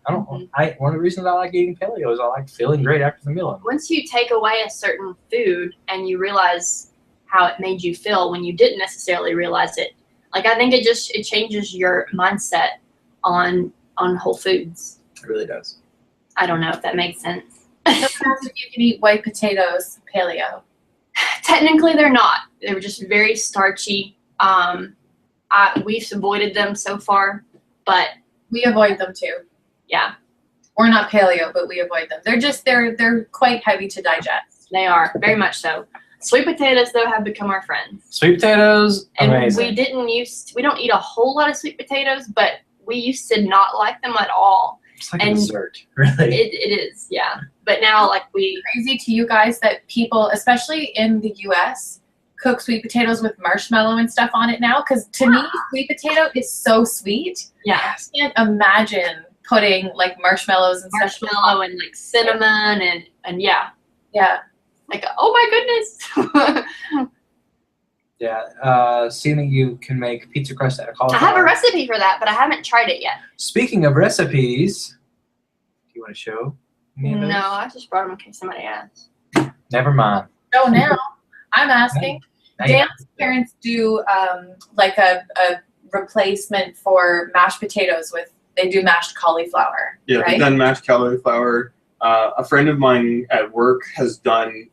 One of the reasons I like eating paleo is I like feeling great after the meal.
Once you take away a certain food and you realize how it made you feel when you didn't necessarily realize it, like, I think it changes your mindset on whole foods.
It really does.
I don't know if that makes sense.
So if you can eat white potatoes, paleo.
Technically, they're not. They were just very starchy. We've avoided them so far, but
we avoid them too.
Yeah,
we're not paleo, but we avoid them. They're quite heavy to digest.
They are, very much so. Sweet potatoes, though, have become our friends.
Sweet potatoes, amazing.
And we don't eat a whole lot of sweet potatoes, but we used to not like them at all.
It's like a dessert, really.
It is, yeah. But now,
crazy to you guys that people, especially in the U.S., cook sweet potatoes with marshmallow and stuff on it now. Because to me, sweet potato is so sweet.
Yeah.
I can't imagine putting like marshmallows and
marshmallow and like cinnamon and yeah.
Yeah.
Like, oh my goodness.
Yeah. Seeing that you can make pizza crust out of cauliflower.
I have a recipe for that, but I haven't tried it yet.
Speaking of recipes, do you want to show me those?
No, I just brought them in case somebody asks.
Never mind.
Oh, now I'm asking. Dan's parents do like a replacement for mashed potatoes they do mashed cauliflower.
Yeah,
right?
they've done mashed cauliflower. A friend of mine at work has done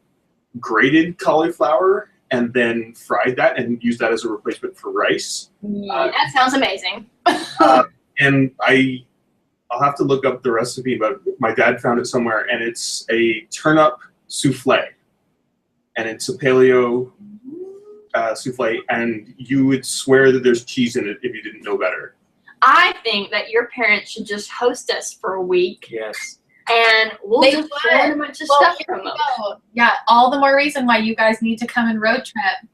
grated cauliflower, and then fried that and used that as a replacement for rice.
That sounds amazing.
And I'll have to look up the recipe, but my dad found it somewhere, and it's a turnip souffle, and it's a paleo souffle, and you would swear that there's cheese in it if you didn't know better.
I think that your parents should just host us for a week.
Yes.
And we'll
They
just
would.
learn a bunch of
Well,
stuff
here
from
we
them.
go. Yeah, all the more reason why you guys need to come and road trip.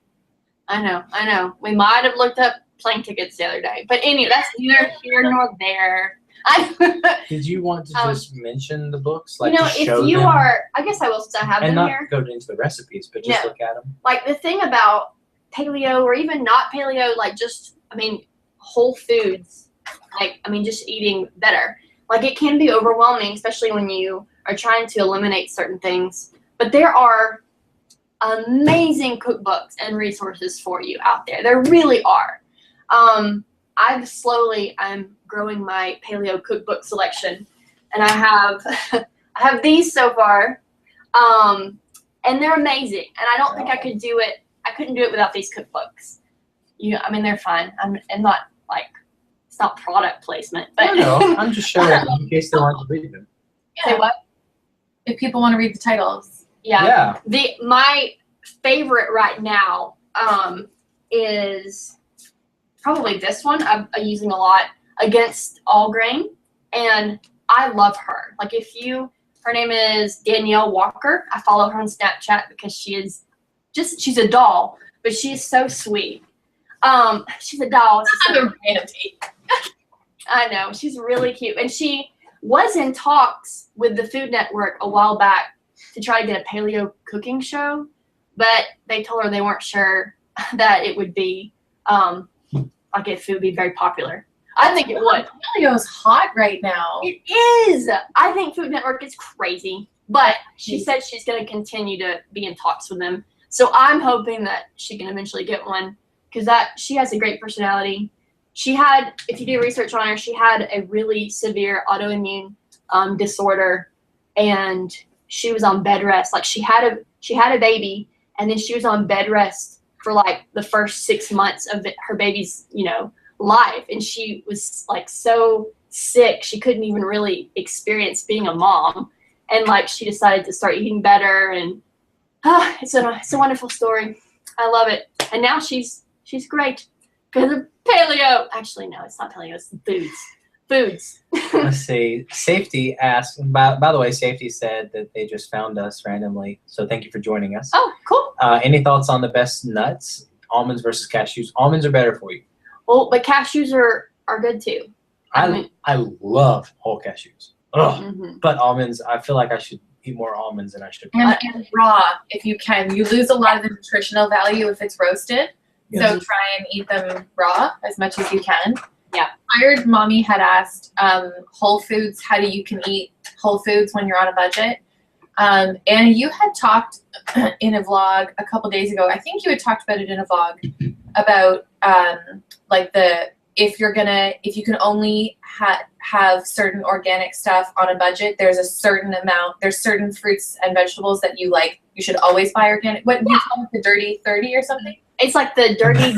I know. We might have looked up plane tickets the other day. But anyway, that's neither here nor there.
Did you want to just mention the books?
You know,
to show
if you
them?
are, I guess I will still have
And
them
not
here.
go into the recipes, but just
No.
look at them.
Like the thing about paleo or even not paleo, like just, I mean, whole foods, like, I mean, just eating better. Like it can be overwhelming, especially when you are trying to eliminate certain things. But there are amazing cookbooks and resources for you out there. There really are. I'm growing my paleo cookbook selection, and I have these so far, and they're amazing. And I don't think I could do it. I couldn't do it without these cookbooks. I mean, they're fine. I'm not like, it's not product placement, but
No, I'm just showing in case they want to read them.
Say what?
If people want to read the titles.
Yeah. My favorite right now is probably this one. I'm using a lot, Against All Grain, and I love her. Like her name is Danielle Walker. I follow her on Snapchat because she's a doll, but she is so sweet. She's a doll. I know, she's really cute, and she was in talks with the Food Network a while back to try to get a paleo cooking show, but they told her they weren't sure that it would be like if it would be very popular. I think it would.
Paleo's hot right now.
It is. I think Food Network is crazy, but she said she's going to continue to be in talks with them. So I'm hoping that she can eventually get one, because she has a great personality. She had, if you do research on her, she had a really severe autoimmune disorder, and she was on bed rest. Like she had a baby, and then she was on bed rest for like the first 6 months of her baby's, life. And she was like so sick, she couldn't even really experience being a mom. And like she decided to start eating better, and it's a wonderful story. I love it. And now she's great because of paleo. Actually, no, it's not paleo. It's foods.
Let's see. Safety asked, by the way, Safety said that they just found us randomly. So thank you for joining us.
Oh, cool.
Any thoughts on the best nuts? Almonds versus cashews. Almonds are better for you.
Well, but cashews are good too.
I love whole cashews. Ugh.
Mm-hmm.
But almonds, I feel like I should eat more almonds than I should.
And raw, if you can. You lose a lot of the nutritional value if it's roasted.
Yes.
So try and eat them raw as much as you can.
Yeah.
I heard Mommy had asked Whole Foods, how you can eat Whole Foods when you're on a budget. And you had talked in a vlog a couple days ago. I think you had talked about it in a vlog about if you can only have certain organic stuff on a budget, there's a certain amount, there's certain fruits and vegetables that you should always buy organic. What do you call it, the dirty 30 or something?
It's like the dirty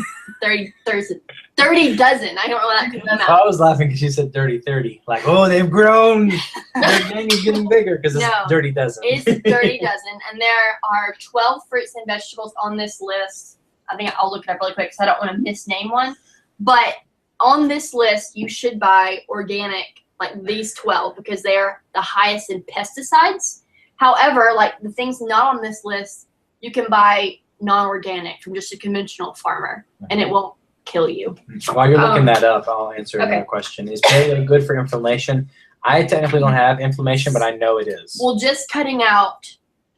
30 dozen. I don't know what that could come out.
I was laughing because she said dirty 30. Like, oh, they've grown. Their gang is getting bigger because it's dirty dozen.
It's dirty dozen. And there are 12 fruits and vegetables on this list. I think I'll look it up really quick because I don't want to misname one. But on this list, you should buy organic, like these 12, because they're the highest in pesticides. However, like the things not on this list, you can buy non-organic from just a conventional farmer, and it won't kill you.
While you're looking that up, I'll answer another question. Is paleo good for inflammation? I technically don't have inflammation, but I know it is.
Well, just cutting out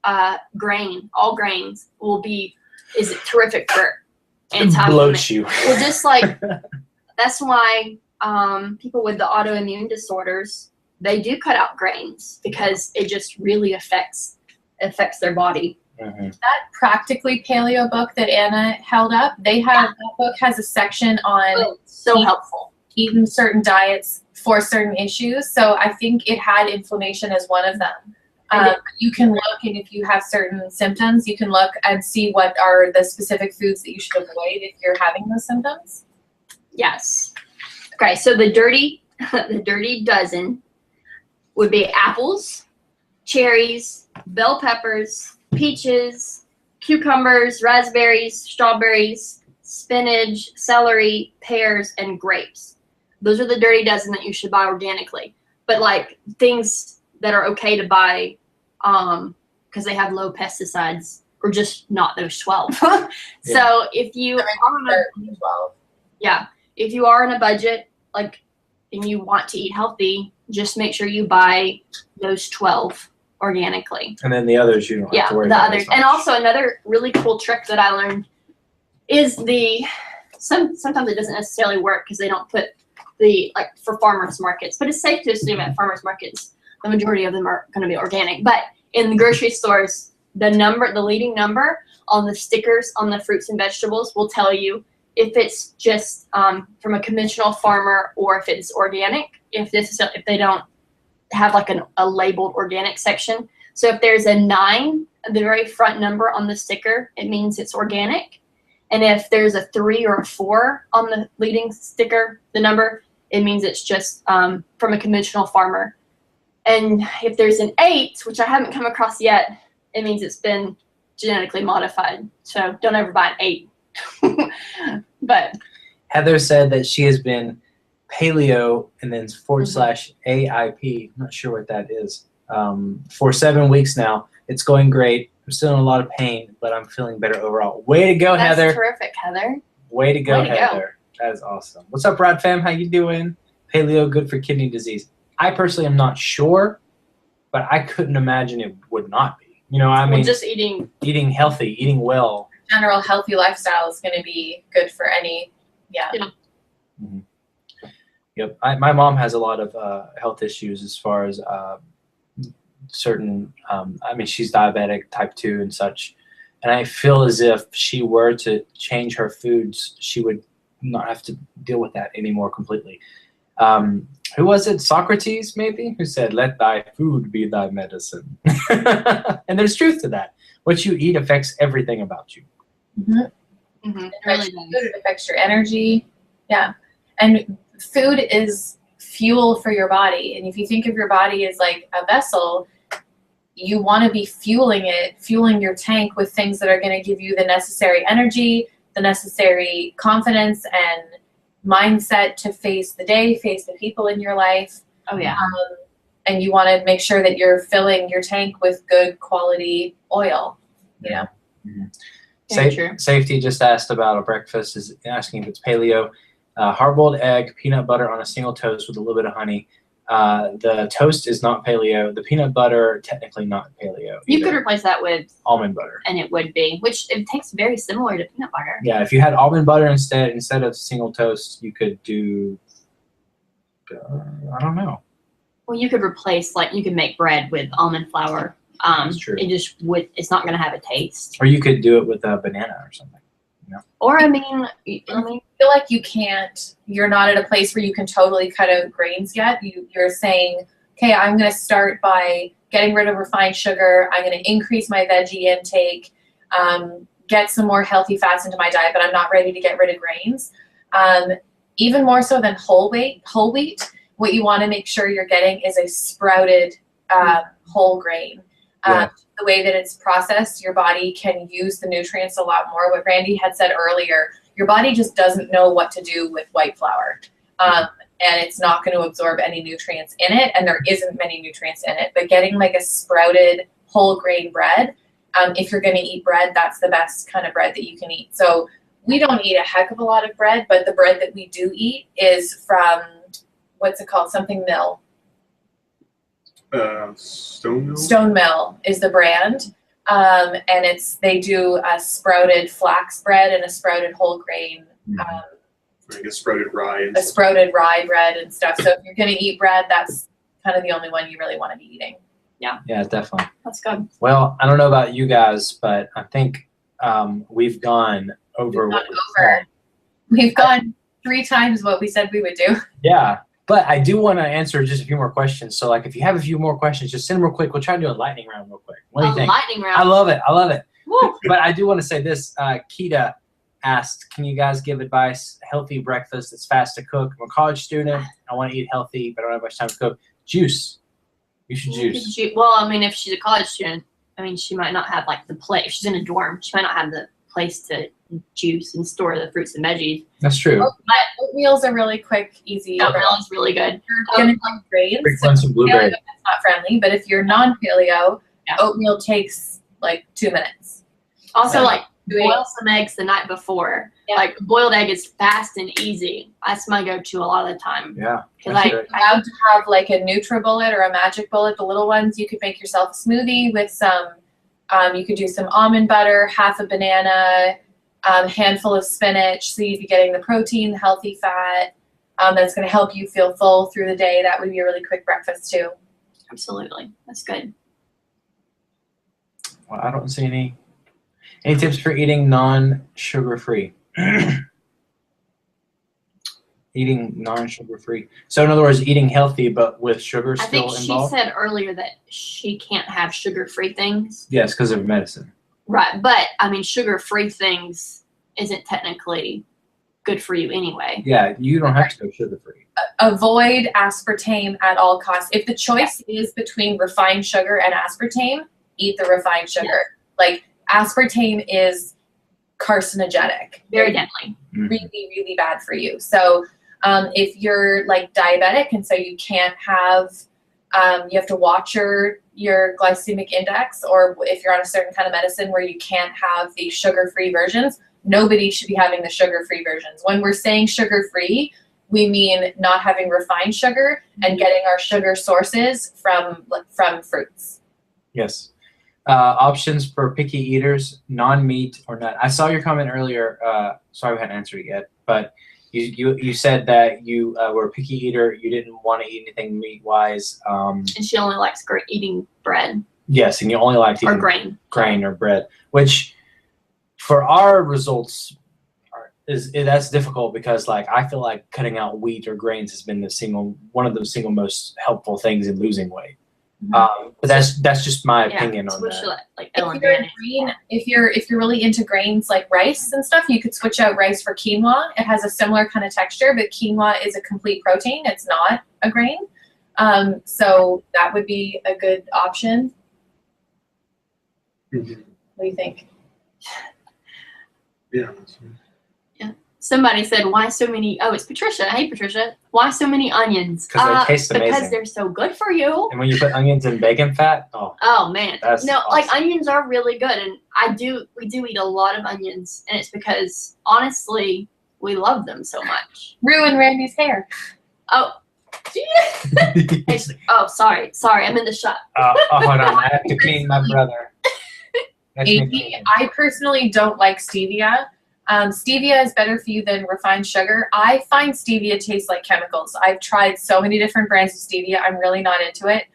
all grains is terrific for
It bloats you.
Well, just like that's why people with the autoimmune disorders, they do cut out grains because it just really affects their body.
Mm-hmm.
That Practically Paleo book that Anna held up, that book has a section on
helpful
eating certain diets for certain issues. So I think it had inflammation as one of them. You can look, and if you have certain symptoms, you can look and see what are the specific foods that you should avoid if you're having those symptoms.
Yes. Okay, so the dirty dozen would be apples, cherries, bell peppers, peaches, cucumbers, raspberries, strawberries, spinach, celery, pears, and grapes. Those are the dirty dozen that you should buy organically. But like things that are okay to buy because they have low pesticides or just not those 12. So if you are on a
12.
Yeah, if you are in a budget like and you want to eat healthy, just make sure you buy those 12 organically.
And then the others you don't have to worry
the
about.
others. And also another really cool trick that I learned is sometimes it doesn't necessarily work because they don't put like for farmers markets, but it's safe to assume at farmers markets the majority of them are going to be organic. But in the grocery stores, the leading number on the stickers on the fruits and vegetables will tell you if it's just from a conventional farmer or if it's organic. If they don't have like a labeled organic section. So if there's a 9, the very front number on the sticker, it means it's organic. And if there's a 3 or a 4 on the leading sticker, the number, it means it's just from a conventional farmer. And if there's an 8, which I haven't come across yet, it means it's been genetically modified. So don't ever buy an 8. But
Heather said that she has been paleo and then /AIP. I'm not sure what that is. For 7 weeks now. It's going great. I'm still in a lot of pain, but I'm feeling better overall. Way to go,
that's
Heather.
terrific, Heather.
Way to go,
Way to
Heather. That is awesome. What's up, Rad Fam? How you doing? Paleo good for kidney disease. I personally am not sure, but I couldn't imagine it would not be. You know, I mean,
just eating
healthy, eating well.
General healthy lifestyle is going to be good for any,
Mm-hmm. Yep. My mom has a lot of health issues as far as certain, she's diabetic, type 2 and such. And I feel as if she were to change her foods, she would not have to deal with that anymore completely. Who was it? Socrates, maybe? Who said, "Let thy food be thy medicine." And there's truth to that. What you eat affects everything about you.
Mm-hmm.
It really does.
It affects your energy. Yeah. And food is fuel for your body. And if you think of your body as like a vessel, you want to be fueling your tank with things that are going to give you the necessary energy, the necessary confidence and mindset to face the day, face the people in your life.
Oh, yeah.
And you want to make sure that you're filling your tank with good quality oil, you know?
Mm-hmm. Safety just asked about a breakfast, is asking if it's paleo. Hard-boiled egg, peanut butter on a single toast with a little bit of honey. The toast is not paleo. The peanut butter, technically not paleo either.
You could replace that with
almond butter.
And it would be, which it tastes very similar to peanut butter.
Yeah, if you had almond butter instead of single toast, you could do, I don't know.
Well, you could replace, like, you could make bread with almond flour.
That's true.
It's not going to have a taste.
Or you could do it with a banana or something. You know?
Or, I
feel like you're not at a place where you can totally cut out grains yet. You're saying, okay, I'm going to start by getting rid of refined sugar. I'm going to increase my veggie intake, get some more healthy fats into my diet, but I'm not ready to get rid of grains. Even more so than whole wheat, what you want to make sure you're getting is a sprouted whole grain. The way that it's processed, your body can use the nutrients a lot more. What Randy had said earlier, your body just doesn't know what to do with white flour. And it's not going to absorb any nutrients in it, and there isn't many nutrients in it. But getting like a sprouted whole grain bread, if you're going to eat bread, that's the best kind of bread that you can eat. So we don't eat a heck of a lot of bread, but the bread that we do eat is from, what's it called? Something Mill.
Stone Mill?
Stone Mill is the brand. And they do a sprouted flax bread and a sprouted whole grain.
Like a sprouted rye.
A sprouted rye bread and stuff. So if you're going to eat bread, that's kind of the only one you really want to be eating.
Yeah.
Yeah, definitely.
That's good.
Well, I don't know about you guys, but I think we've gone over.
We've gone 3 times what we said we would do.
Yeah. But I do want to answer just a few more questions. So, like, if you have a few more questions, just send them real quick. We'll try to do a lightning round real quick. What do you think?
Lightning round.
I love it. I love it.
Woo.
But I do want to say this. Kita asked, can you guys give advice? Healthy breakfast that's fast to cook. I'm a college student. I want to eat healthy, but I don't have much time to cook. Juice. You should juice.
Well, I mean, if she's a college student, I mean, she might not have, like, the place. If she's in a dorm, she might not have the place to juice and store the fruits and veggies.
That's true.
Oatmeal's a really quick, easy.
Oatmeal is really good.
You're gonna like grains.
Bring some blueberry.
Paleo, that's not friendly, but if you're non-paleo,
Yeah.
oatmeal takes like 2 minutes.
Also,
Yeah.
like, boil some eggs the night before.
Yeah.
Like, boiled egg is fast and easy. That's my go-to a lot of the time.
Yeah.
Because
that's
I,
good.
Allowed to have like a NutriBullet or a Magic Bullet, the little ones. You could make yourself a smoothie with some. You could do some almond butter, half a banana, handful of spinach. So you'd be getting the protein, the healthy fat. That's going to help you feel full through the day. That would be a really quick breakfast too.
absolutely. That's good.
Well, I don't see any tips for eating non-sugar free. Eating non-sugar free. So in other words, eating healthy but with sugar
I think
still
she
involved.
said earlier that she can't have sugar-free things.
Yes, because of medicine.
Right. But, I mean, sugar-free things isn't technically good for you anyway.
Yeah, you don't have to go sugar free.
Avoid aspartame at all costs. If the choice is between refined sugar and aspartame, eat the refined sugar. Like aspartame is carcinogenic.
Very deadly.
Really, really bad for you. So if you're like diabetic and so you can't have, you have to watch your glycemic index, or if you're on a certain kind of medicine where you can't have the sugar-free versions, nobody should be having the sugar-free versions. When we're saying sugar-free, we mean not having refined sugar and getting our sugar sources from fruits.
Yes. Options for picky eaters: non-meat or nut. I saw your comment earlier. Sorry, we hadn't answered it yet, but you said that you were a picky eater. You didn't want to eat anything meat-wise.
And she only likes eating bread
Yes, and you only like to
or
eat
grain.
or bread, which for our results that's difficult because like I feel like cutting out wheat or grains has been one of the single most helpful things in losing weight. But that's just my opinion on
switch
that.
to like Ellen
If you're,
Danny.
if you're really into grains like rice and stuff, you could switch out rice for quinoa. It has a similar kind of texture, but quinoa is a complete protein. It's not a grain. So that would be a good option.
Mhm.
What do you think?
Yeah.
Somebody said, why so many, oh, it's Patricia. Hey, Patricia. Why so many onions?
'Cause they taste
Because
amazing.
they're so good for you.
And when you put onions and bacon fat,
Oh, man.
That's
No, like
awesome.
onions are really good. And we do eat a lot of onions. And it's because, honestly, we love them so much.
Ruin Randy's hair.
Oh, oh, sorry. I'm in the shop.
hold on, I have to clean my brother. That's me
Amy,
cleaning.
I personally don't like stevia. Stevia is better for you than refined sugar. I find stevia tastes like chemicals. I've tried so many different brands of stevia. I'm really not into it.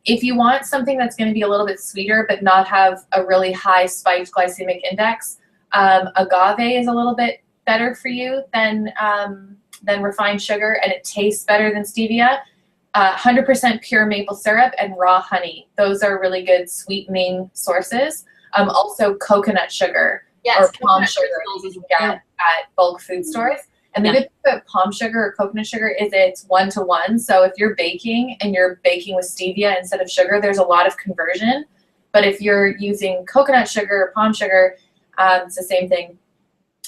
If you want something that's going to be a little bit sweeter but not have a really high spiked glycemic index, agave is a little bit better for you than refined sugar, and it tastes better than stevia. 100% pure maple syrup and raw honey. Those are really good sweetening sources. Also coconut sugar.
Yes,
Or palm
coconut
sugar
crystals
you
is
can get at bulk food stores. And the
Yeah.
good thing about palm sugar or coconut sugar is it's 1-to-1. So if you're baking and you're baking with stevia instead of sugar, there's a lot of conversion. But if you're using coconut sugar or palm sugar, it's the same thing.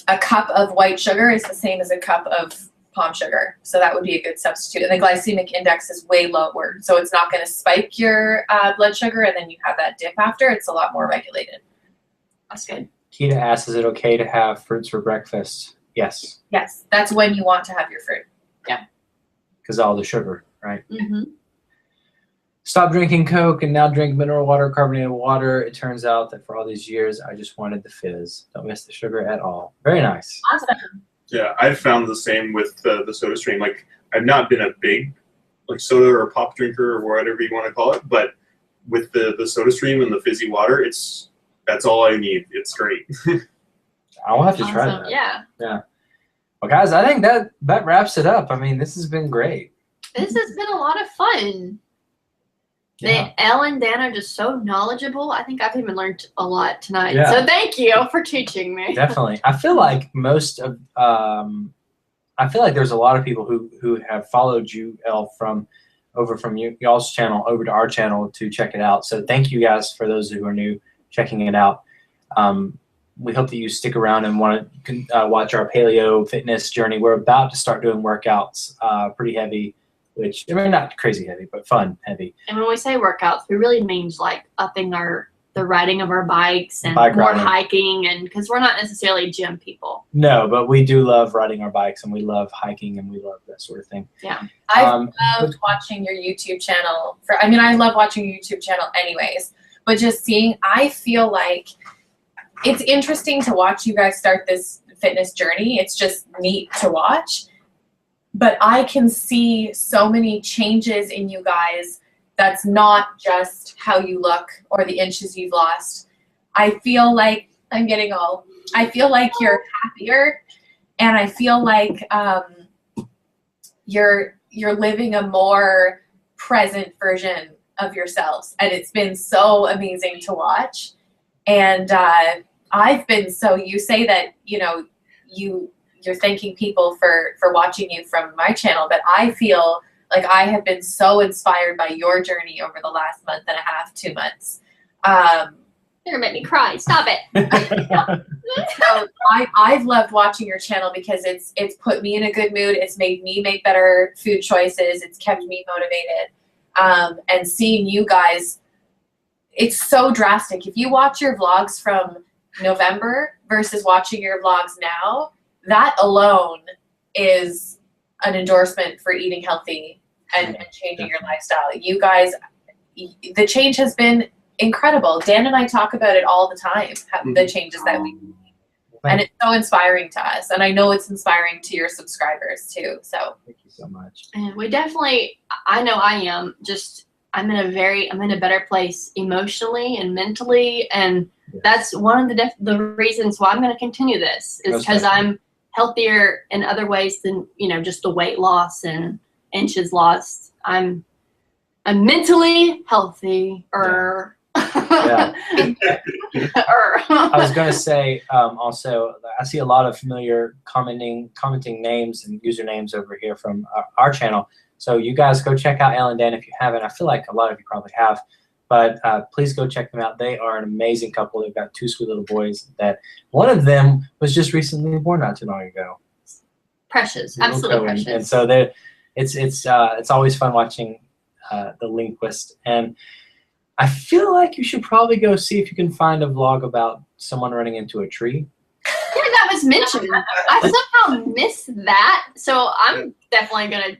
A cup of white sugar is the same as a cup of palm sugar. So that would be a good substitute. And the glycemic index is way lower. So it's not going to spike your blood sugar and then you have that dip after. It's a lot more regulated.
That's good.
Kita asks, is it okay to have fruits for breakfast? Yes,
Yes, that's when you want to have your fruit.
because all the sugar, right?
Mm-hmm.
Stop drinking Coke and now drink mineral water, carbonated water. It turns out that for all these years, I just wanted the fizz. Don't miss the sugar at all. Very nice.
Awesome.
Yeah, I've found the same with the soda stream. Like, I've not been a big like soda or pop drinker or whatever you want to call it, but with the soda stream and the fizzy water, that's all I need. It's great.
I'll have to try
Awesome.
that.
Yeah.
Well, guys, I think that wraps it up. I mean, this has been great.
This has been a lot of fun.
Yeah.
Elle and Dan are just so knowledgeable. I think I've even learned a lot tonight.
Yeah.
So thank you for teaching me.
Definitely. I feel like most of I feel like there's a lot of people who have followed you, Elle, from y'all's channel over to our channel to check it out. So thank you guys for those who are new checking it out. We hope that you stick around and want to watch our paleo fitness journey. We're about to start doing workouts, pretty heavy, which I mean not crazy heavy, but fun heavy.
And when we say workouts, we really means like upping the riding of our bikes and
Bike
more
riding.
hiking, and because we're not necessarily gym people.
No, but we do love riding our bikes and we love hiking and we love that sort of thing.
Yeah.
I loved watching your YouTube channel. I love watching your YouTube channel anyways, but just seeing, I feel like it's interesting to watch you guys start this fitness journey. It's just neat to watch. But I can see so many changes in you guys that's not just how you look or the inches you've lost. I feel like I feel like you're happier, and I feel like you're living a more present version of yourselves, and it's been so amazing to watch. And I've been you say that you're thanking people for watching you from my channel, but I feel like I have been so inspired by your journey over the last month and a half, 2 months.
You're gonna make me cry. Stop it.
So I've loved watching your channel because it's put me in a good mood. It's made me make better food choices. It's kept me motivated. And seeing you guys, it's so drastic. If you watch your vlogs from November versus watching your vlogs now, that alone is an endorsement for eating healthy and changing your lifestyle. You guys, the change has been incredible. Dan and I talk about it all the time, the changes that we make. And it's so inspiring to us. And I know it's inspiring to your subscribers too. So
thank you so much.
And we definitely, I know I am, I'm in a better place emotionally and mentally. And that's one of the reasons why I'm going to continue this, is because I'm healthier in other ways than, just the weight loss and inches lost. I'm mentally healthy,
Yeah. I was going to say also, I see a lot of familiar commenting names and usernames over here from our channel. So you guys go check out Elle and Dan if you haven't. I feel like a lot of you probably have, but please go check them out. They are an amazing couple. They've got 2 sweet little boys that one of them was just recently born not too long ago.
Precious, absolutely precious.
And so it's always fun watching the Lindquists. And I feel like you should probably go see if you can find a vlog about someone running into a tree.
Yeah, that was mentioned. I somehow missed that, so I'm definitely gonna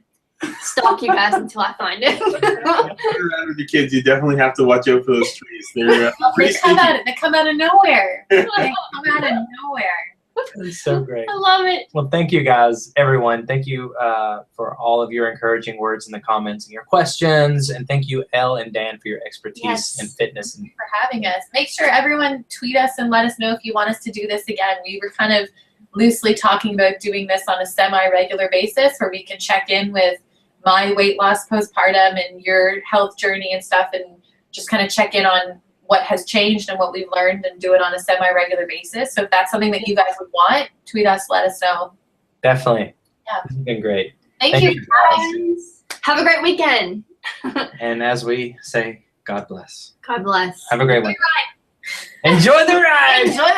stalk you guys until I find it.
Around with the kids, you definitely have to watch out for those trees. They're pretty
they come out of nowhere. They come out of nowhere.
It's so great.
I love it.
Well, thank you guys, everyone. Thank you for all of your encouraging words in the comments and your questions. And thank you, Elle and Dan, for your expertise in fitness.
Thank you for having us. Make sure everyone tweet us and let us know if you want us to do this again. We were kind of loosely talking about doing this on a semi-regular basis where we can check in with my weight loss postpartum and your health journey and stuff, and just kind of check in on what has changed and what we've learned, and do it on a semi-regular basis. So if that's something that you guys would want, tweet us, let us know.
Definitely.
Yeah.
This has been great.
Thank you
guys. Have a great weekend.
And as we say, God bless.
God bless.
Have a great one. Enjoy the ride.
Enjoy the ride.